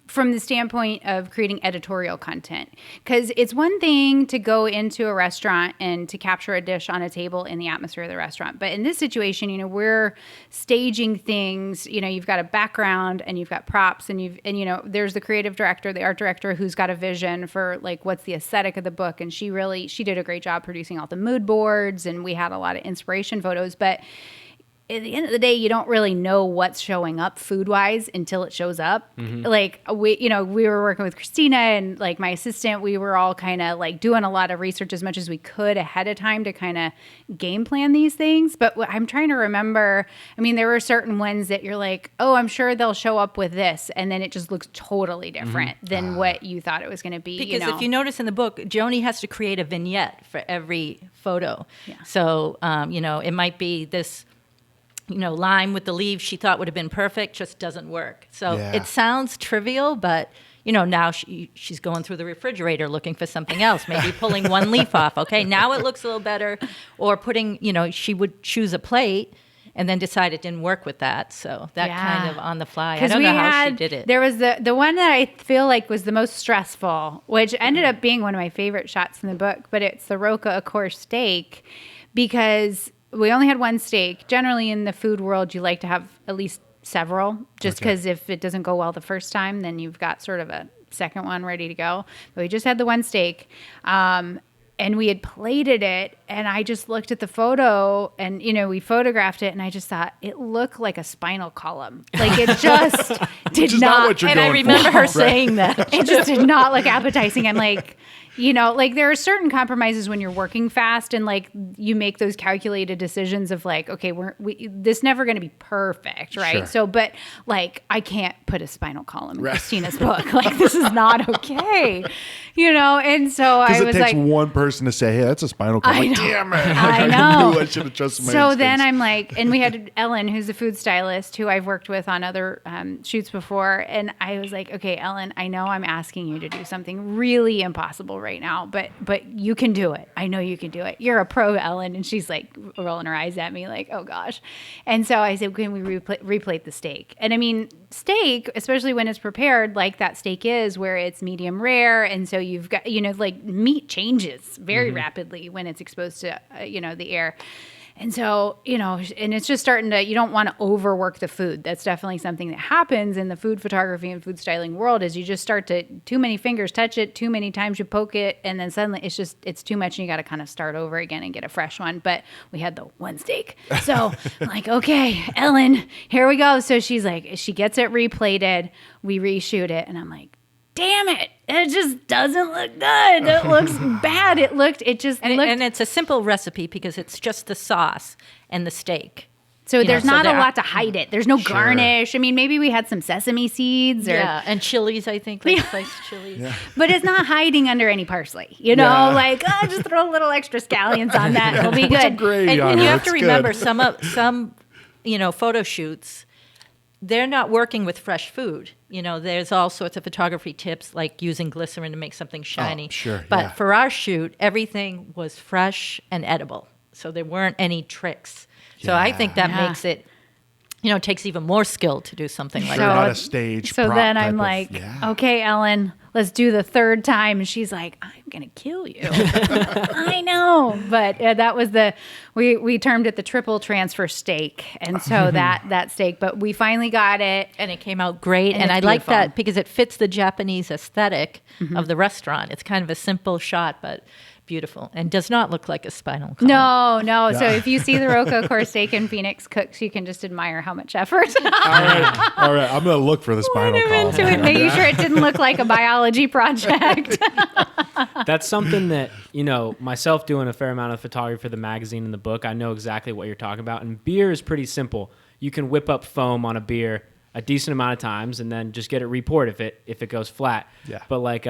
from the standpoint of creating editorial content. Because it's one thing to go into a restaurant and to capture a dish on a table in the atmosphere of the restaurant. But in this situation, we're staging things, you've got a background and you've got props and there's the creative director, the art director who's got a vision for like what's the aesthetic of the book. And she did a great job producing all the mood boards, and we had a lot of inspiration photos. But at the end of the day, you don't really know what's showing up food-wise until it shows up. Mm-hmm. Like we were working with Christina and like my assistant. We were all kind of like doing a lot of research as much as we could ahead of time to kind of game plan these things. But I'm trying to remember. I mean, there were certain ones that you're like, oh, I'm sure they'll show up with this, and then it just looks totally different than what you thought it was going to be. Because if you notice in the book, Joni has to create a vignette for every photo. Yeah. So it might be this. Lime with the leaves she thought would have been perfect, just doesn't work. So It sounds trivial, but, now she's going through the refrigerator looking for something else, maybe pulling one leaf off. Okay, now it looks a little better. Or putting, she would choose a plate and then decide it didn't work with that. So that kind of on the fly. I don't know how she did it. There was the one that I feel like was the most stressful, which ended up being one of my favorite shots in the book, but it's the Roca Acor steak, because we only had one steak. Generally in the food world, you like to have at least several, just because if it doesn't go well the first time, then you've got sort of a second one ready to go. But we just had the one steak. And we had plated it, and I just looked at the photo, and, we photographed it, and I just thought it looked like a spinal column. Like, it just did not. And I remember her saying that. It just did not look appetizing. I'm like, like there are certain compromises when you're working fast, and like you make those calculated decisions of like, okay, this never going to be perfect, right? Sure. So, but like I can't put a spinal column in Christina's book. Like this is not okay, And so I was like, it takes one person to say, "Hey, that's a spinal column." Like, damn it! I know. Knew I should have trusted my So instincts. then I'm like, and we had Ellen, who's a food stylist, who I've worked with on other shoots before, and I was like, okay, Ellen, I know I'm asking you to do something really impossible right now, but you can do it. I know you can do it. You're a pro, Ellen. And she's like rolling her eyes at me like, oh gosh. And so I said, can we replate the steak? And I mean, steak, especially when it's prepared like that steak is, where it's medium rare, and so you've got, like meat changes very rapidly when it's exposed to the air. And so, and it's just starting to, you don't want to overwork the food. That's definitely something that happens in the food photography and food styling world, is you just start to, too many fingers touch it, too many times you poke it, and then suddenly it's too much, and you got to kind of start over again and get a fresh one. But we had the one steak. So I'm like, okay, Ellen, here we go. So she's like, she gets it replated, we reshoot it, and I'm like, damn it, it just doesn't look good. It looks bad. And it's a simple recipe because it's just the sauce and the steak. So there's not a lot to hide it. There's no garnish. I mean, maybe we had some sesame seeds and chilies, I think, like sliced chilies. Yeah. But it's not hiding under any parsley. Like, just throw a little extra scallions on that. It'll be good. And you have to remember some photo shoots, they're not working with fresh food. There's all sorts of photography tips, like using glycerin to make something shiny. Oh, sure. But for our shoot, everything was fresh and edible. So there weren't any tricks. So I think that makes it, it takes even more skill to do something like that. Not a stage. So then I'm like, okay, Ellen, let's do the third time. And she's like, I'm going to kill you. I know. But that was we termed it the triple transfer steak. And so that steak, but we finally got it. And it came out great. And I like that because it fits the Japanese aesthetic of the restaurant. It's kind of a simple shot, but beautiful, and does not look like a spinal column. No. Yeah. So if you see the Roca Acor steak in Phoenix Cooks, you can just admire how much effort. All right. I'm going to look for the spinal column. Into it, making sure it didn't look like a biology project. That's something that, myself doing a fair amount of photography for the magazine and the book, I know exactly what you're talking about. And beer is pretty simple. You can whip up foam on a beer a decent amount of times and then just get it repoured if it goes flat. Yeah. But like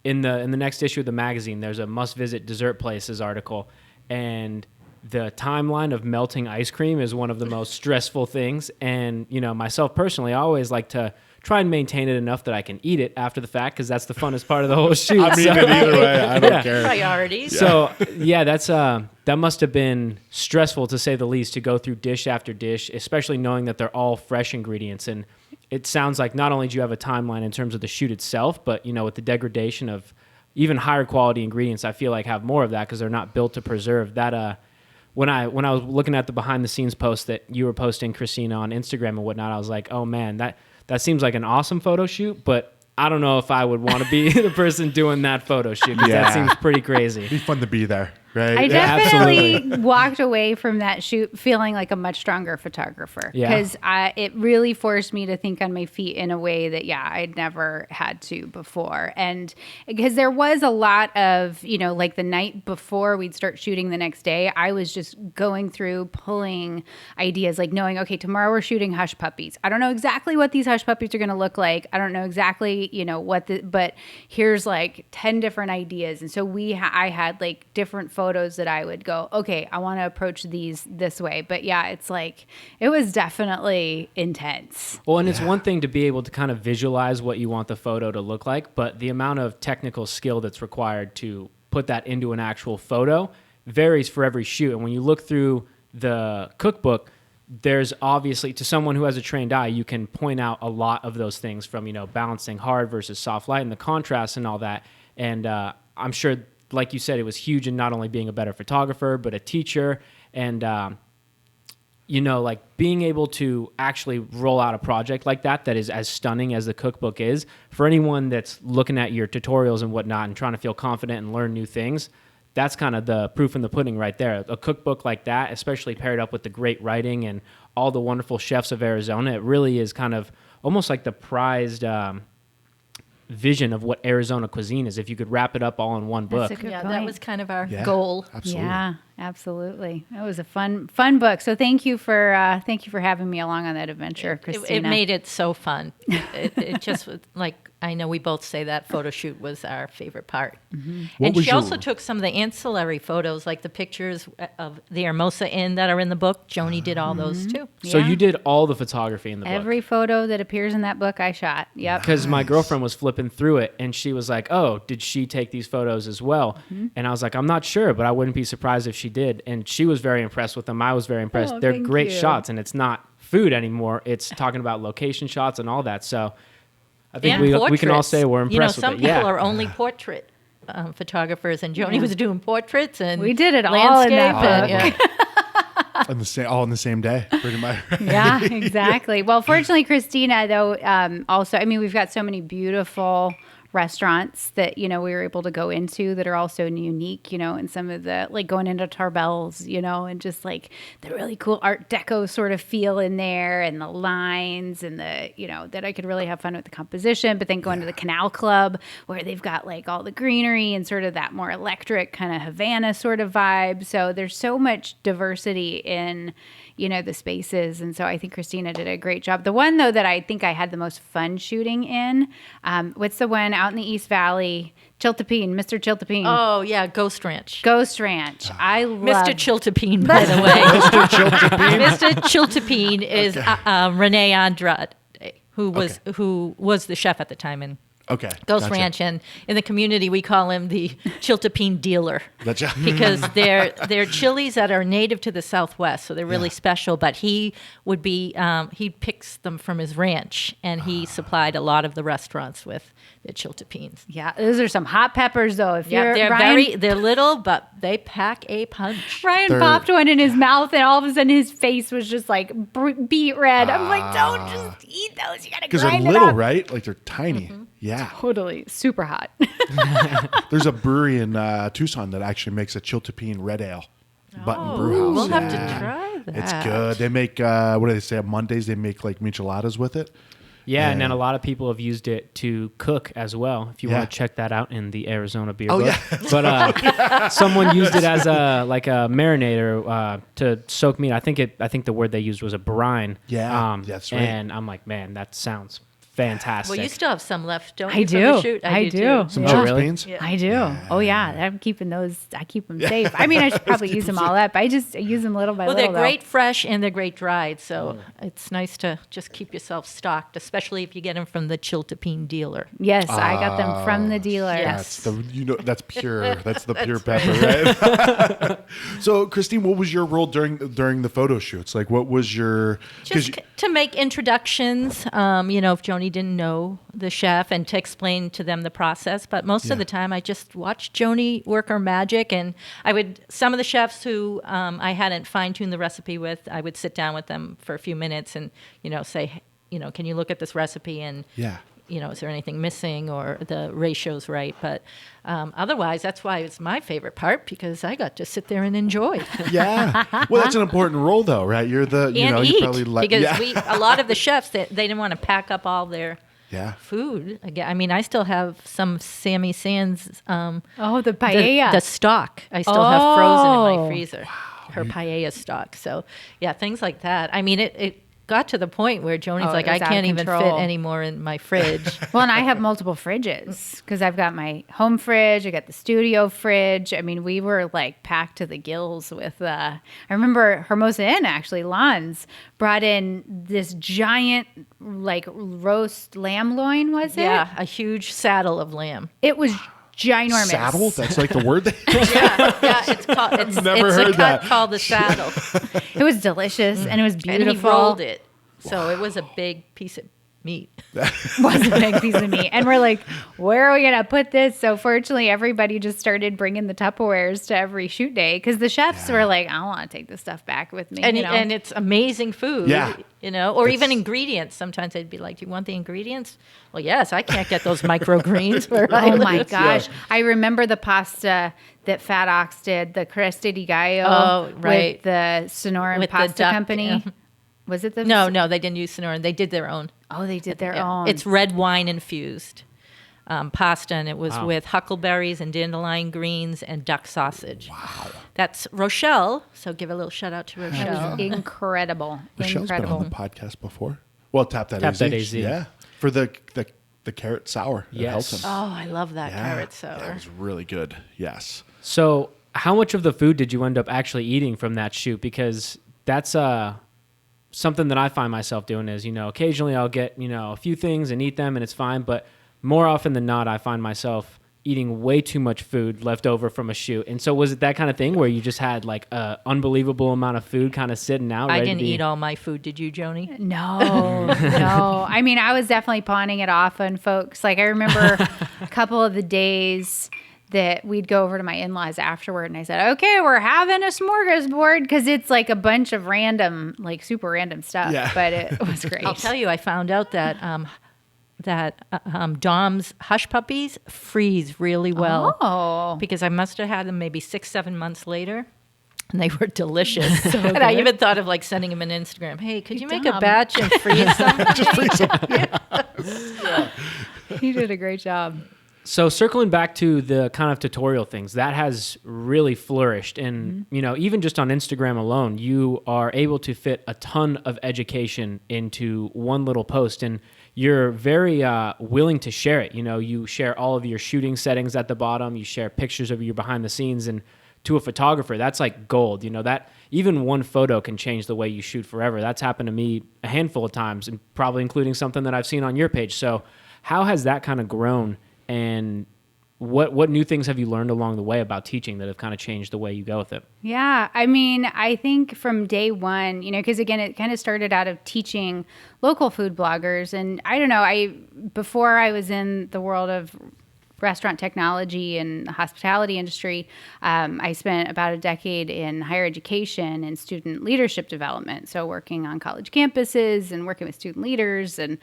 in the next issue of the magazine, there's a must visit dessert places article, and the timeline of melting ice cream is one of the most stressful things. And, myself personally, I always like to try and maintain it enough that I can eat it after the fact, because that's the funnest part of the whole shoot. I'm eating it either way. I don't care. Priorities. So that's that must have been stressful, to say the least, to go through dish after dish, especially knowing that they're all fresh ingredients. And it sounds like not only do you have a timeline in terms of the shoot itself, but with the degradation of even higher quality ingredients, I feel like have more of that because they're not built to preserve that. When I was looking at the behind the scenes post that you were posting, Christina, on Instagram and whatnot, I was like, oh man, that seems like an awesome photo shoot, but I don't know if I would want to be the person doing that photo shoot, because that seems pretty crazy. It'd be fun to be there, right? I Yeah, definitely walked away from that shoot feeling like a much stronger photographer, because it really forced me to think on my feet in a way that, I'd never had to before. And because there was a lot of, like the night before we'd start shooting the next day, I was just going through, pulling ideas, like knowing, okay, tomorrow we're shooting hush puppies. I don't know exactly what these hush puppies are going to look like. I don't know exactly, but here's like 10 different ideas. And so I had like different photos that I would go, okay, I want to approach these this way. But it's like, it was definitely intense. Well, and it's one thing to be able to kind of visualize what you want the photo to look like, but the amount of technical skill that's required to put that into an actual photo varies for every shoot. And when you look through the cookbook, there's obviously, to someone who has a trained eye, you can point out a lot of those things from, balancing hard versus soft light and the contrast and all that. And I'm sure, like you said, it was huge in not only being a better photographer, but a teacher. And, like being able to actually roll out a project like that is as stunning as the cookbook is, for anyone that's looking at your tutorials and whatnot and trying to feel confident and learn new things. That's kind of the proof in the pudding right there. A cookbook like that, especially paired up with the great writing and all the wonderful chefs of Arizona, it really is kind of almost like the prized vision of what Arizona cuisine is, if you could wrap it up all in one book. That's a good point. That was kind of our goal. Absolutely. Yeah, absolutely. That was a fun book. So thank you for having me along on that adventure, Christina. It made it so fun. It just was like, I know we both say that photo shoot was our favorite part. Mm-hmm. And she also took some of the ancillary photos, like the pictures of the Hermosa Inn that are in the book. Joni did all those too. So you did all the photography in the book? Every photo that appears in that book, I shot. Yep. Because my girlfriend was flipping through it, and she was like, oh, did she take these photos as well? Mm-hmm. And I was like, I'm not sure, but I wouldn't be surprised if she did. And she was very impressed with them. I was very impressed. They're great shots, and it's not food anymore. It's talking about location shots and all that. So I think we can all say we're impressed with it. Some people are only portrait photographers, and Joni was doing portraits, and we did it all in that book. All in the same day, pretty much. Yeah, exactly. Well, fortunately, Christina, though, also, I mean, we've got so many beautiful restaurants that, we were able to go into that are also unique, and some of the, like going into Tarbell's, and just like the really cool Art Deco sort of feel in there, and the lines, and the, that I could really have fun with the composition. But then going to the Canal Club, where they've got like all the greenery and sort of that more electric kind of Havana sort of vibe. So there's so much diversity in, the spaces. And so I think Christina did a great job. The one, though, that I think I had the most fun shooting in, what's the one out in the East Valley? Chiltepin, Mr. Chiltepin. Oh, yeah, Ghost Ranch. Ghost Ranch. I love Mr. Chiltepin, by the way. Mr. Chiltepin. Mr. Chiltepin is Renee Andrade, who was the chef at the time in Ghost Ranch, and in the community we call him the Chiltepin dealer. Gotcha. Because they're chilies that are native to the Southwest, so they're really special. But he picks them from his ranch, and he supplied a lot of the restaurants with the Chiltepins. Yeah, those are some hot peppers, though. They're little, but they pack a punch. Ryan popped one in his mouth, and all of a sudden his face was just like beet red. I'm like, don't just eat those. You gotta grind it up. Because they're little, right? Like they're tiny. Mm-hmm. Yeah. Totally. Super hot. There's a brewery in Tucson that actually makes a Chiltepin red ale. Button Brew House. We'll have to try that. It's good. They make, what do they say, on Mondays they make like micheladas with it. Yeah, and then a lot of people have used it to cook as well. If you want to check that out in the Arizona beer book. Yeah. But someone used it as a marinator to soak meat. I think the word they used was a brine. Yeah, that's right. And I'm like, man, that sounds fantastic. Well, you still have some left, don't I you? From do. the shoot? I do. do. Too. Some Yeah. Jones really? beans? Yeah. I do. Oh yeah, I'm keeping those. I keep them safe. I mean, I should probably use them all up. I just use them little by Well, little. they're great fresh and they're great dried, so it's nice to just keep yourself stocked, especially if you get them from the Chiltepin dealer. Yes, I got them from the dealer. Yes. That's pure. That's the pure pepper, right? So, Christine, what was your role during the photo shoots? Like, what was your? Just to make introductions, if Joni didn't know the chef, and to explain to them the process. But most of the time, I just watched Joni work her magic, and some of the chefs who I hadn't fine-tuned the recipe with, I would sit down with them for a few minutes and, say, can you look at this recipe and, is there anything missing or the ratio's right? But otherwise, that's why it's my favorite part, because I got to sit there and enjoy. Yeah. Well, that's an important role, though, right? You're the, And you eat, probably because a lot of the chefs, they didn't want to pack up all their food. Again, I mean, I still have some Sammy Sands. Oh, the paella. The stock I still have frozen in my Oh. freezer. Her paella stock. So, yeah, things like that. I mean, it got to the point where Joni's like, it I was out of can't even fit control. any more in my fridge. Well, and I have multiple fridges because I've got my home fridge, I got the studio fridge. I mean, we were like packed to the gills with. I remember Hermosa Inn, actually, Lons brought in this giant like roast lamb loin. Was it? Yeah, a huge saddle of lamb. It was ginormous. Saddle? That's like the word. Yeah, it's called. It's Never a heard cut that. called the saddle. It was delicious and it was And beautiful. he rolled it, so it was a big piece of meat. Was a big piece of meat. And we're like, where are we going to put this? So fortunately, everybody just started bringing the Tupperwares to every shoot day because the chefs were like, I don't want to take this stuff back with me. And it's amazing food. Yeah. Or even ingredients. Sometimes they'd be like, do you want the ingredients? Well, yes, I can't get those microgreens. Where I Oh my live. gosh. I remember the pasta that Fat Ox did, the Cresta di Gallo Oh, right. with the Sonoran With the Pasta duck, Company. yeah. Was it the No, they didn't use Sonoran. They did their own. Oh, they did their Yeah. own. It's red wine infused pasta, and it was with huckleberries and dandelion greens and duck sausage. Wow. That's Rochelle. So give a little shout out to It Rochelle. was incredible. Michelle's been Incredible. on the podcast before. Well, Tap That Tap AZ. That AZ. Yeah. For the carrot sour. at Yes. Hilton. Oh, I love that Yeah. carrot sour. That was really good. Yes. So, how much of the food did you end up actually eating from that shoot? Because that's something that I find myself doing is, occasionally I'll get, a few things and eat them and it's fine. But more often than not, I find myself eating way too much food left over from a shoot. And so was it that kind of thing where you just had like a unbelievable amount of food kind of sitting out? I ready to didn't be- eat all my food. Did you, Joni? No, no. I mean, I was definitely pawning it off on folks. Like, I remember a couple of the days that we'd go over to my in-laws afterward and I said, okay, we're having a smorgasbord because it's like a bunch of random, like super random stuff. Yeah. But it was great. I'll tell you, I found out that Dom's hush puppies freeze really well. Oh. Because I must have had them maybe 6-7 months later. And they were delicious. And I even thought of like sending him an Instagram. Hey, could you make a Dom. batch and freeze some? Just freeze them. You did a great job. So circling back to the kind of tutorial things, that has really flourished. And, even just on Instagram alone, you are able to fit a ton of education into one little post. And you're very willing to share it. You share all of your shooting settings at the bottom. You share pictures of your behind the scenes. And to a photographer, that's like gold. That even one photo can change the way you shoot forever. That's happened to me a handful of times, and probably including something that I've seen on your page. So how has that kind of grown? And what new things have you learned along the way about teaching that have kind of changed the way you go with it? Yeah, I mean, I think from day one, because again, it kind of started out of teaching local food bloggers. And I don't know, before I was in the world of restaurant technology and the hospitality industry, I spent about a decade in higher education and student leadership development. So working on college campuses and working with student leaders and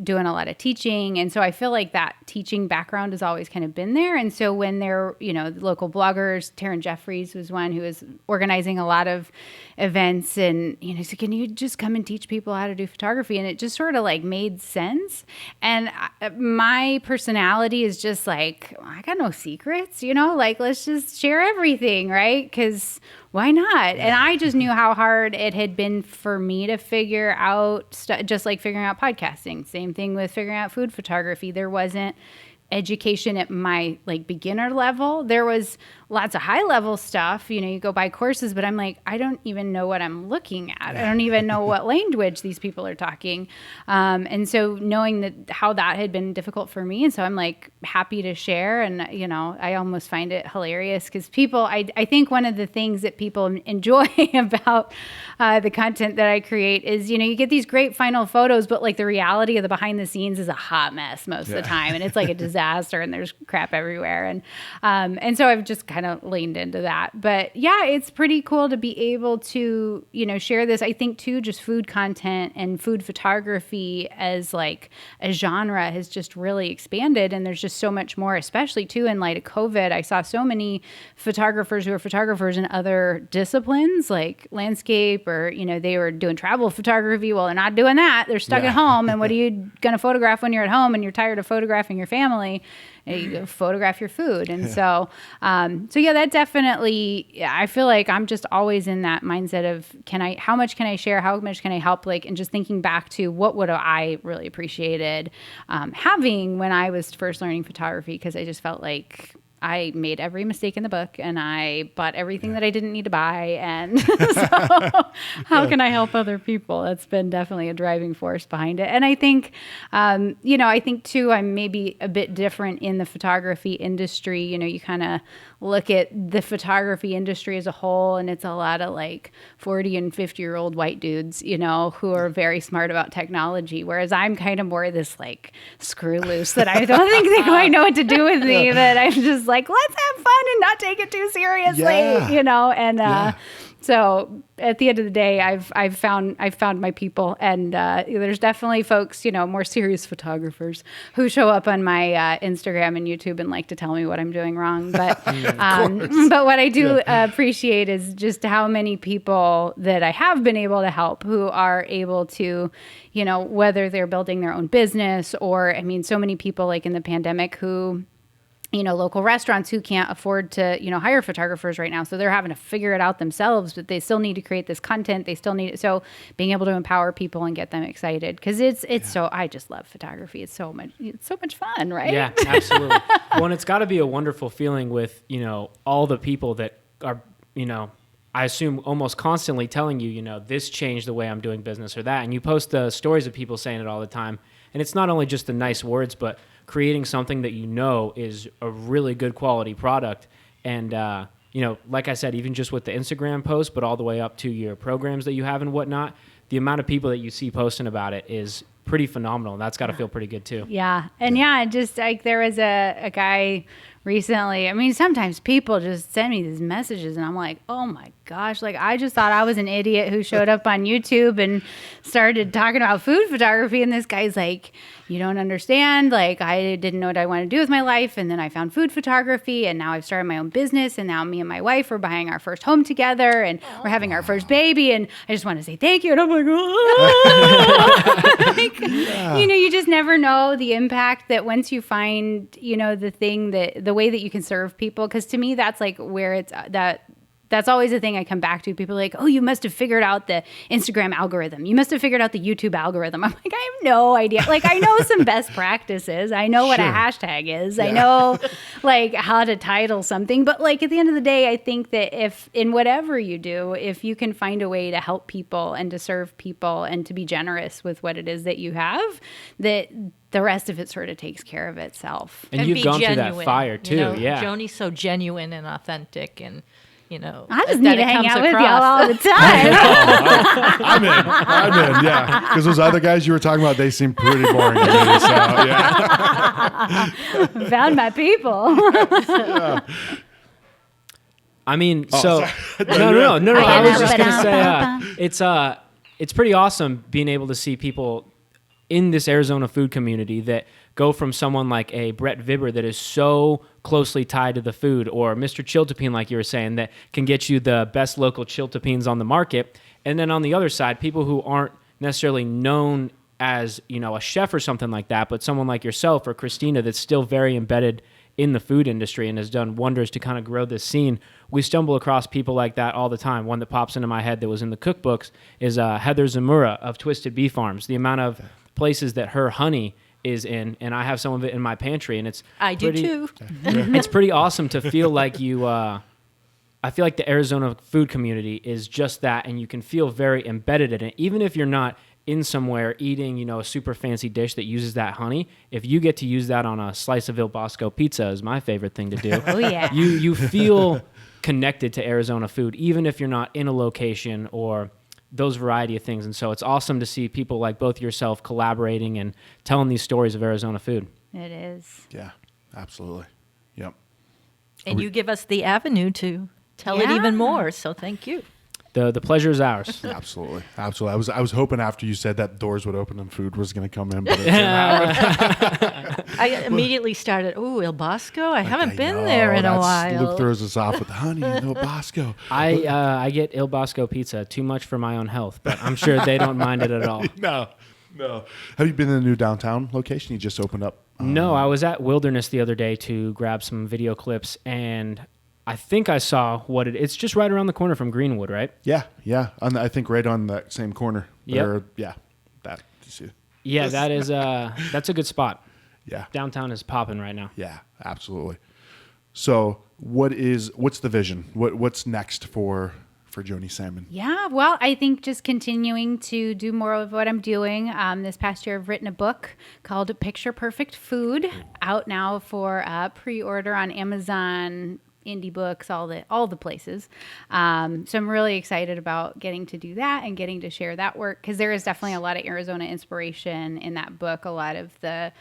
doing a lot of teaching. And so I feel like that teaching background has always kind of been there. And so when the local bloggers, Taryn Jeffries was one who was organizing a lot of events, and he said, can you just come and teach people how to do photography? And it just sort of like made sense. And my personality is was just like, I got no secrets, like let's just share everything, right? Because why not? And I just knew how hard it had been for me to figure out just like figuring out podcasting. Same thing with figuring out food photography. There wasn't education at my like beginner level. There was lots of high level stuff, you go buy courses, but I'm like, I don't even know what I'm looking at. I don't even know what language these people are talking. And so knowing that how that had been difficult for me. And so I'm like happy to share. And, I almost find it hilarious because people, I think one of the things that people enjoy about the content that I create is, you get these great final photos, but like the reality of the behind the scenes is a hot mess most of the time. And it's like a disaster and there's crap everywhere. And so I've just kind of leaned into that. But yeah, it's pretty cool to be able to, share this. I think too, just food content and food photography as like a genre has just really expanded. And there's just so much more, especially too in light of COVID. I saw so many photographers who are photographers in other disciplines like landscape or, they were doing travel photography. Well, they're not doing that. They're stuck at home. And what are you going to photograph when you're at home and you're tired of photographing your family? You go photograph your food. And so yeah, that definitely, I feel like I'm just always in that mindset of how much can I share? How much can I help? And just thinking back to what would I really appreciated having when I was first learning photography, because I just felt like I made every mistake in the book and I bought everything that I didn't need to buy. And so how can I help other people? That's been definitely a driving force behind it. And I think, I think too, I'm maybe a bit different in the photography industry. You kind of look at the photography industry as a whole and it's a lot of like 40 and 50-year-old white dudes, who are very smart about technology. Whereas I'm kind of more this like screw loose that I don't think they quite know what to do with me, that I'm just like, let's have fun and not take it too seriously, and so at the end of the day, I've found my people, and there's definitely folks, more serious photographers who show up on my Instagram and YouTube and like to tell me what I'm doing wrong. But but what I do appreciate is just how many people that I have been able to help who are able to, whether they're building their own business or, so many people like in the pandemic who, local restaurants who can't afford to, hire photographers right now. So they're having to figure it out themselves, but they still need to create this content. They still need it. So being able to empower people and get them excited, because so, I just love photography. It's so much fun, right? Yeah, absolutely. Well, and it's got to be a wonderful feeling with, all the people that are, I assume almost constantly telling you, this changed the way I'm doing business or that. And you post the stories of people saying it all the time. And it's not only just the nice words, but creating something that is a really good quality product. And, like I said, even just with the Instagram post, but all the way up to your programs that you have and whatnot, the amount of people that you see posting about it is pretty phenomenal. That's got to feel pretty good too. Yeah. And just like there was a guy recently, sometimes people just send me these messages and I'm like, oh my gosh, like I just thought I was an idiot who showed up on YouTube and started talking about food photography. And this guy's like, you don't understand. Like I didn't know what I wanted to do with my life. And then I found food photography and now I've started my own business. And now me and my wife are buying our first home together and we're having our first baby. And I just want to say thank you. And I'm like, oh. You just never know the impact that once you find, the way that you can serve people. Because to me, that's like where that's always a thing I come back to. People are like, oh, you must have figured out the Instagram algorithm. You must have figured out the YouTube algorithm. I'm like, I have no idea. Like, I know some best practices. I know what a hashtag is. Yeah. I know, like, how to title something. But, like, at the end of the day, I think that if, in whatever you do, if you can find a way to help people and to serve people and to be generous with what it is that you have, that the rest of it sort of takes care of itself. And you've gone through that fire, too. Yeah. Joni's so genuine and authentic and... I just need to hang out with y'all all the time. I'm in, yeah. Because those other guys you were talking about, they seem pretty boring to me. So, yeah. Found my people. Yeah. No. Oh, I was just going to say, it's pretty awesome being able to see people in this Arizona food community that go from someone like a Brett Vibber that is so closely tied to the food, or Mr. Chiltepin, like you were saying, that can get you the best local chiltepins on the market. And then on the other side, people who aren't necessarily known as, you know, a chef or something like that, but someone like yourself or Christina that's still very embedded in the food industry and has done wonders to kind of grow this scene. We stumble across people like that all the time. One that pops into my head that was in the cookbooks is Heather Zamura of Twisted Bee Farms. The amount of places that her honey is in, and I have some of it in my pantry, and it's do too. It's pretty awesome to feel like you. I feel like the Arizona food community is just that, and you can feel very embedded in it, even if you're not in somewhere eating, you know, a super fancy dish that uses that honey. If you get to use that on a slice of Il Bosco pizza, is my favorite thing to do. Oh yeah. You feel connected to Arizona food, even if you're not in a location or those variety of things. And so it's awesome to see people like both yourself collaborating and telling these stories of Arizona food. It is. Yeah, absolutely. Yep. And you give us the avenue to tell it Yeah. even more. So thank you. The pleasure is ours. Absolutely. Absolutely. I was hoping after you said that doors would open and food was going to come in, but it didn't happen. I immediately started, Il Bosco? I haven't been know, there in a Luke while. throws us off with honey and Il Bosco. I get Il Bosco pizza, too much for my own health, but I'm sure they don't mind it at all. No. Have you been in the new downtown location? You just opened up. No, I was at Wilderness the other day to grab some video clips, and I think I saw it's just right around the corner from Greenwood, right? Yeah. I think right on that same corner. Yep. There, yeah. That. You see? Yeah, that's a good spot. Yeah. Downtown is popping right now. Yeah. Absolutely. So, what's the vision? What's next for Joanie Simon? Yeah, well, I think just continuing to do more of what I'm doing. This past year, I've written a book called Picture Perfect Food, out now for pre-order on Amazon, indie books, all the places. So I'm really excited about getting to do that and getting to share that work, because there is definitely a lot of Arizona inspiration in that book. A lot of the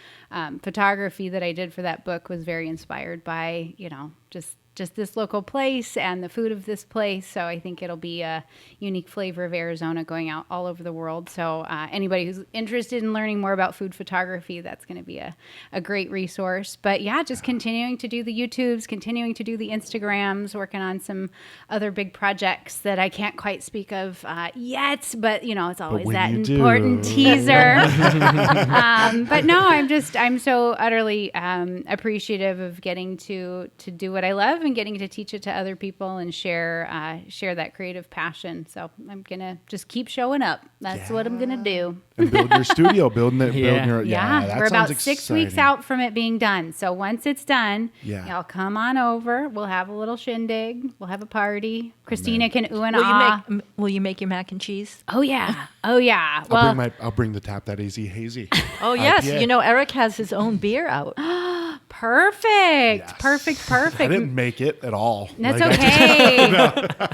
photography that I did for that book was very inspired by, you know, just this local place and the food of this place. So I think it'll be a unique flavor of Arizona going out all over the world. So anybody who's interested in learning more about food photography, that's going to be a great resource. But yeah, just continuing to do the YouTubes, continuing to do the Instagrams, working on some other big projects that I can't quite speak of yet, but you know, it's always when that you important do. teaser. But no, I'm so utterly appreciative of getting to do what I love and getting to teach it to other people and share that creative passion. So I'm gonna just keep showing up. That's what I'm gonna do. And build your studio, building Yeah. your that We're about sounds 6 weeks exciting. out from it being done. So once it's done, Yeah. y'all come on over. We'll have a little shindig. We'll have a party. Christina can ooh and ah. Will you make your mac and cheese? Oh yeah. Oh yeah. Well, I'll bring the Tap That Easy Hazy. Oh, yes. IPA. You know, Eric has his own beer out. perfect. Yes. Perfect. I didn't make it at all. That's Like, okay.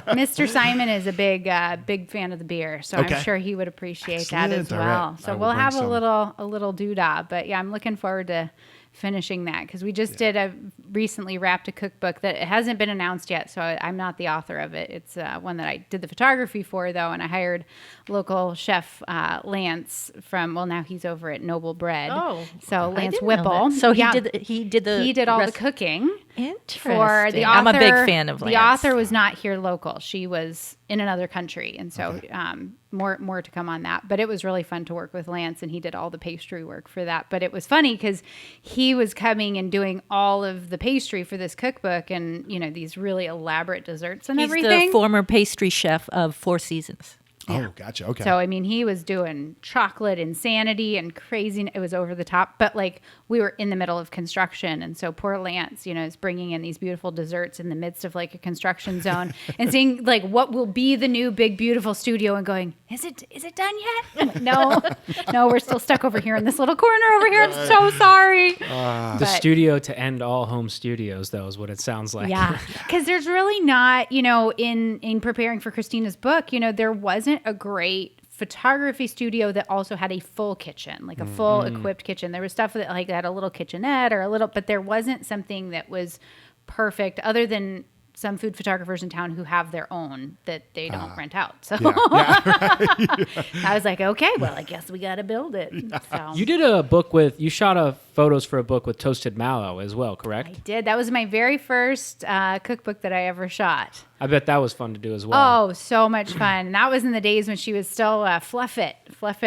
Mr. Simon is a big fan of the beer, so Okay. I'm sure he would appreciate that as Excellent. All right. well. So I will we'll bring have some. a little doodah. But yeah, I'm looking forward to finishing that, because we just recently wrapped a cookbook that it hasn't been announced yet, so I'm not the author of it. It's one that I did the photography for, though, and I hired local chef Lance now he's over at Noble Bread. Oh, so I Lance didn't know Whipple. that. So Yeah. he did all the rest- cooking. Interesting. For the author, I'm a big fan of Lance. The author was not here local. She was in another country. And so more to come on that. But it was really fun to work with Lance, and he did all the pastry work for that. But it was funny because he was coming and doing all of the pastry for this cookbook, and, you know, these really elaborate desserts and He's everything. the former pastry chef of Four Seasons. Oh, gotcha. Okay. So, I mean, he was doing chocolate insanity and crazy. It was over the top. But, like, we were in the middle of construction. And so poor Lance, you know, is bringing in these beautiful desserts in the midst of, like, a construction zone and seeing, like, what will be the new big, beautiful studio and going, is it done yet? I'm like, no, we're still stuck over here in this little corner over here. I'm so sorry. The But- studio to end all home studios, though, is what it sounds like. Yeah, because there's really not, you know, in preparing for Christina's book, you know, there wasn't a great photography studio that also had a full kitchen, like a full equipped kitchen. There was stuff that like had a little kitchenette or a little, but there wasn't something that was perfect other than some food photographers in town who have their own that they don't rent out. So I was like, okay, well, I guess we got to build it. So You did you shot photos for a book with Toasted Mallow as well, correct? I did. That was my very first cookbook that I ever shot. I bet that was fun to do as well. Oh, so much fun. And that was in the days when she was still Fluff It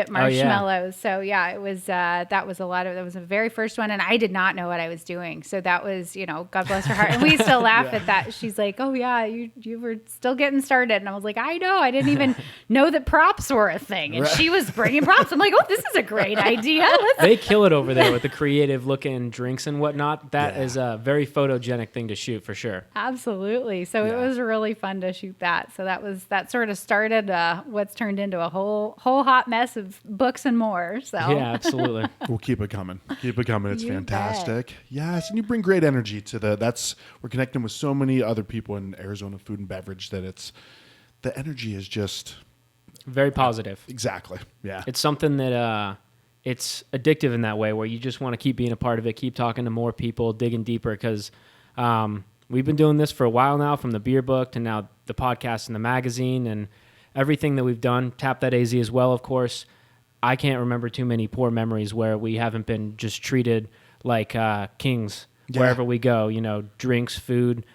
marshmallows. So yeah, it was, that was the very first one. And I did not know what I was doing. So that was, God bless her heart. And we used to laugh at that. She's like, oh yeah, you were still getting started. And I was like, I know, I didn't even know that props were a thing. And she was bringing props. I'm like, oh, this is a great idea. They kill it over there with the creative looking drinks and whatnot. That is a very photogenic thing to shoot for sure. Absolutely. So it was really fun to shoot that. So that sort of started what's turned into a whole hot mess of books and more. So yeah, absolutely. We'll keep it coming. Keep it coming. It's You fantastic. Yes, and you bring great energy to we're connecting with so many other people in Arizona food and beverage that the energy is just Very positive. exactly. Yeah. It's something that it's addictive in that way where you just want to keep being a part of it, keep talking to more people, digging deeper because we've been doing this for a while now, from the beer book to now the podcast and the magazine and everything that we've done. Tap That AZ as well, of course. I can't remember too many poor memories where we haven't been just treated like kings wherever we go. Drinks, food,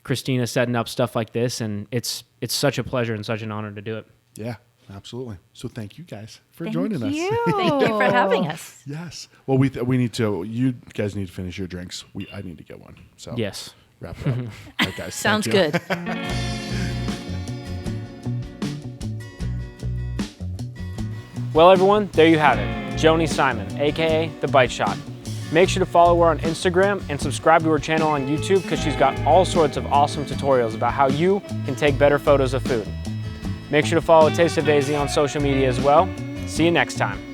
Christina setting up stuff like this, and it's such a pleasure and such an honor to do it. Yeah, absolutely. So thank you guys for joining us. Thank you for having us. Yes. Well, we need to. You guys need to finish your drinks. I need to get one. So Yes. wrap it up. All right, guys. Sounds thank you. good. Well, everyone, there you have it. Joanie Simon, a.k.a. The Bite Shot. Make sure to follow her on Instagram and subscribe to her channel on YouTube because she's got all sorts of awesome tutorials about how you can take better photos of food. Make sure to follow Taste of AZ on social media as well. See you next time.